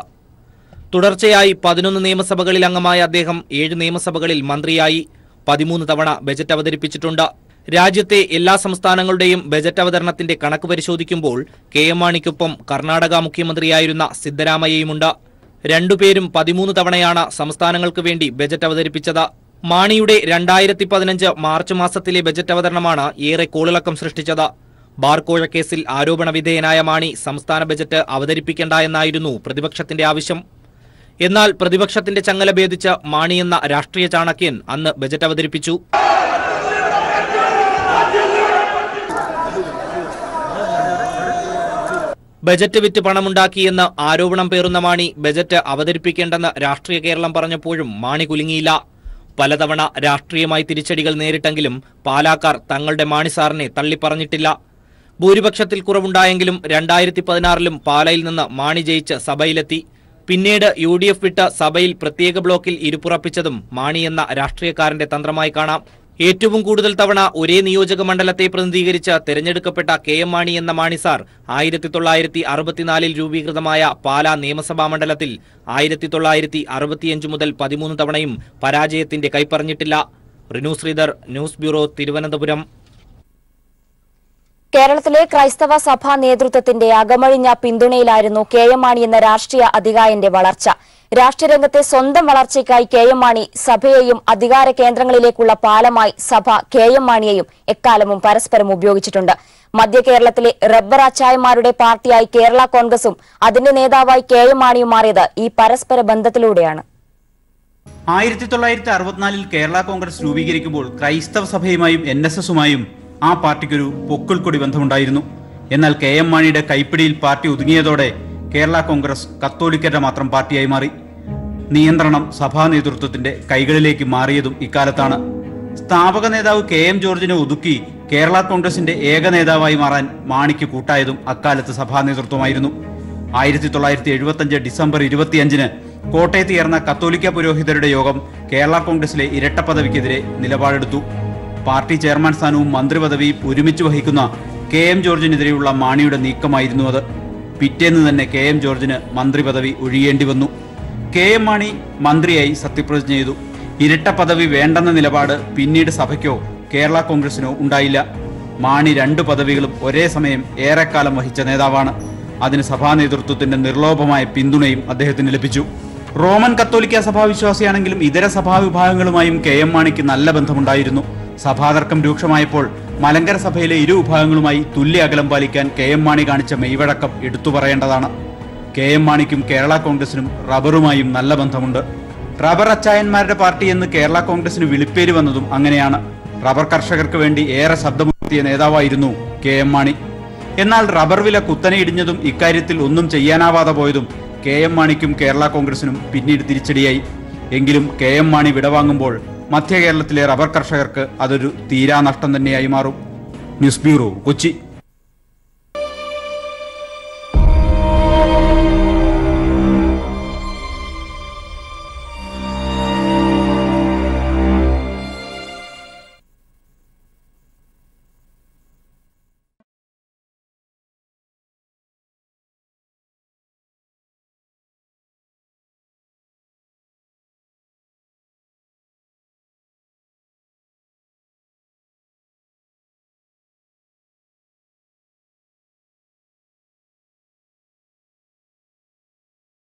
തുടർച്ചയായി 11 നിയമസഭകളിൽ അംഗമായ അദ്ദേഹം 7 നിയമസഭകളിൽ മന്ത്രിയായി 13 തവണ ബജറ്റ് അവതരിപ്പിച്ചിട്ടുണ്ട്. രാജ്യത്തെ എല്ലാ സംസ്ഥാനങ്ങളുടെയും ബജറ്റ് അവതരണത്തിന്റെ കണക്ക് പരിശോധിക്കുമ്പോൾ KM മാണിക്കൊപ്പം കർണാടക മുഖ്യമന്ത്രിയായിരുന്ന സിദ്ധരാമയ്യയുമുണ്ട്. രണ്ടുപേരും 13 തവണയാണ് സംസ്ഥാനങ്ങൾക്ക് വേണ്ടി ബജറ്റ് അവതരിപ്പിച്ചത്. മാണിയുടെ 2015 മാർച്ച് മാസത്തിലെ ബജറ്റ് അവതരണമാണ് ഏറെ കോളിളക്കം സൃഷ്ടിച്ചത്. ബാർക്കോഴ കേസിൽ ആരോപണ വിധേയനായ മാണി സംസ്ഥാന ബജറ്റ് അവതരിപ്പിക്കേണ്ട എന്നായിരുന്നു പ്രതിപക്ഷത്തിന്റെ ആവശ്യം. എന്നാൽ പ്രതിപക്ഷത്തിന്റെ ചങ്ങല ഭേദിച്ച് മാണി എന്ന രാഷ്ട്രീയ ചാണക്യൻ അന്ന് ബജറ്റ് അവതരിപ്പിച്ചു. ബജറ്റ് വിറ്റ് പണമുണ്ടാക്കിയെന്ന് ആരോപണം പേറുന്ന മാണി ബജറ്റ് അവതരിപ്പിക്കേണ്ടെന്ന് രാഷ്ട്രീയ കേരളം പറഞ്ഞപ്പോഴും മാണി കുലുങ്ങിയില്ല. പലതവണ രാഷ്ട്രീയമായി തിരിച്ചടികൾ നേരിട്ടെങ്കിലും പാലാക്കാർ തങ്ങളുടെ മാണി സാറിനെ തള്ളിപ്പറഞ്ഞിട്ടില്ല. ഭൂരിപക്ഷത്തിൽ കുറവുണ്ടായെങ്കിലും 2016 പാലയിൽ നിന്ന് മാണി ജയിച്ച് സഭയിലെത്തി. പിന്നീട് UDF വിട്ട് സഭയിൽ പ്രത്യേക ബ്ലോക്കിൽ ഇരുപ്പുറപ്പിച്ചതും മാണി എന്ന രാഷ്ട്രീയക്കാരന്റെ തന്ത്രമായി കാണാം. ഏറ്റവും കൂടുതൽ തവണ ഒരേ നിയോജക മണ്ഡലത്തെ പ്രതിനിധീകരിച്ച് തെരഞ്ഞെടുക്കപ്പെട്ട KM മാണി എന്ന മാണി സാർ 1964 രൂപീകൃതമായ പാലാ നിയമസഭാ മണ്ഡലത്തിൽ 1965 മുതൽ 13 തവണയും പരാജയത്തിന്റെ കൈപ്പറഞ്ഞിട്ടില്ല. Rinu Sreedhar, news bureau, Thiruvananthapuram. കേരളത്തിലെ ക്രൈസ്തവ സഭാ നേതൃത്വത്തിന്റെ അകമഴിഞ്ഞ പിന്തുണയിലായിരുന്നു കെ എം മാണി എന്ന രാഷ്ട്രീയ അധികായന്റെ വളർച്ച. രാഷ്ട്രീയരംഗത്തെ സ്വന്തം വളർച്ചയ്ക്കായി കെ എം മാണി സഭയെയും അധികാര കേന്ദ്രങ്ങളിലേക്കുള്ള പാലമായി സഭ കെ എം മാണിയെയും എക്കാലവും പരസ്പരം ഉപയോഗിച്ചിട്ടുണ്ട്. മധ്യ കേരളത്തിലെ റബ്ബർ അച്ചായന്മാരുടെ പാർട്ടിയായി കേരള കോൺഗ്രസും അതിന്റെ നേതാവായി കെ എം മാണിയും മാറിയത് ഈ പരസ്പര ബന്ധത്തിലൂടെയാണ്. 1964 കേരള കോൺഗ്രസ് രൂപീകരിക്കുമ്പോൾ ക്രൈസ്തവ സഭയുമായും NSSുമായും ആ പാർട്ടിക്കൊരു പൊക്കിൾക്കൊടി ബന്ധമുണ്ടായിരുന്നു. എന്നാൽ കെ എം മാണിയുടെ കൈപ്പിടിയിൽ പാർട്ടി ഒതുങ്ങിയതോടെ കേരള കോൺഗ്രസ് കത്തോലിക്കരുടെ മാത്രം പാർട്ടിയായി മാറി. നിയന്ത്രണം സഭാ നേതൃത്വത്തിന്റെ കൈകളിലേക്ക് മാറിയതും ഇക്കാലത്താണ്. സ്ഥാപക നേതാവ് കെ എം ജോർജിനെ ഒതുക്കി കേരള കോൺഗ്രസിന്റെ ഏക നേതാവായി മാറാൻ മാണിക്ക് കൂട്ടായതും അക്കാലത്ത് സഭാ നേതൃത്വമായിരുന്നു. 1975 ഡിസംബർ 25 കോട്ടയത്ത് ചേർന്ന കത്തോലിക്ക പുരോഹിതരുടെ യോഗം കേരള കോൺഗ്രസിലെ ഇരട്ട പദവിക്കെതിരെ നിലപാടെടുത്തു. പാർട്ടി ചെയർമാൻ സ്ഥാനവും മന്ത്രിപദവിയും ഒരുമിച്ച് വഹിക്കുന്ന കെ എം ജോർജിനെതിരെയുള്ള മാണിയുടെ നീക്കമായിരുന്നു അത്. പിറ്റേന്ന് തന്നെ കെ എം ജോർജിന് മന്ത്രിപദവി ഒഴിയേണ്ടി വന്നു. കെ എം മാണി മന്ത്രിയായി സത്യപ്രതിജ്ഞ ചെയ്തു. ഇരട്ട പദവി വേണ്ടെന്ന നിലപാട് പിന്നീട് സഭയ്ക്കോ കേരള കോൺഗ്രസിനോ ഉണ്ടായില്ല. മാണി 2 പദവികളും ഒരേ സമയം ഏറെക്കാലം വഹിച്ച നേതാവാണ്. അതിന് സഭാ നേതൃത്വത്തിന്റെ നിർലോഭമായ പിന്തുണയും അദ്ദേഹത്തിന് ലഭിച്ചു. റോമൻ കത്തോലിക്ക സഭാവിശ്വാസിയാണെങ്കിലും ഇതര സഭാവിഭാഗങ്ങളുമായും കെ എം മാണിക്ക് നല്ല ബന്ധമുണ്ടായിരുന്നു. സഭാതർക്കം രൂക്ഷമായപ്പോൾ മലങ്കര സഭയിലെ ഇരു വിഭാഗങ്ങളുമായി തുല്യ അകലം പാലിക്കാൻ കെ എം മാണി കാണിച്ച മെയ്വഴക്കം എടുത്തു പറയേണ്ടതാണ്. കെ എം മാണിക്കും കേരള കോൺഗ്രസിനും റബ്ബറുമായും നല്ല ബന്ധമുണ്ട്. റബ്ബർ അച്ചായന്മാരുടെ പാർട്ടി എന്ന് കേരള കോൺഗ്രസിന് വിളിപ്പേര് വന്നതും അങ്ങനെയാണ്. റബ്ബർ കർഷകർക്ക് വേണ്ടി ഏറെ ശബ്ദമുയർത്തിയ നേതാവായിരുന്നു കെ എം മാണി. എന്നാൽ റബ്ബർ വില കുത്തനെ ഇടിഞ്ഞതും ഇക്കാര്യത്തിൽ ഒന്നും ചെയ്യാനാവാതെ പോയതും കെ എം മാണിക്കും കേരള കോൺഗ്രസിനും പിന്നീട് തിരിച്ചടിയായി. എങ്കിലും കെ എം മാണി വിടവാങ്ങുമ്പോൾ മധ്യ കേരളത്തിലെ റബ്ബർ കർഷകർക്ക് അതൊരു തീരാനഷ്ടം തന്നെയായി മാറും. News bureau, Kochi.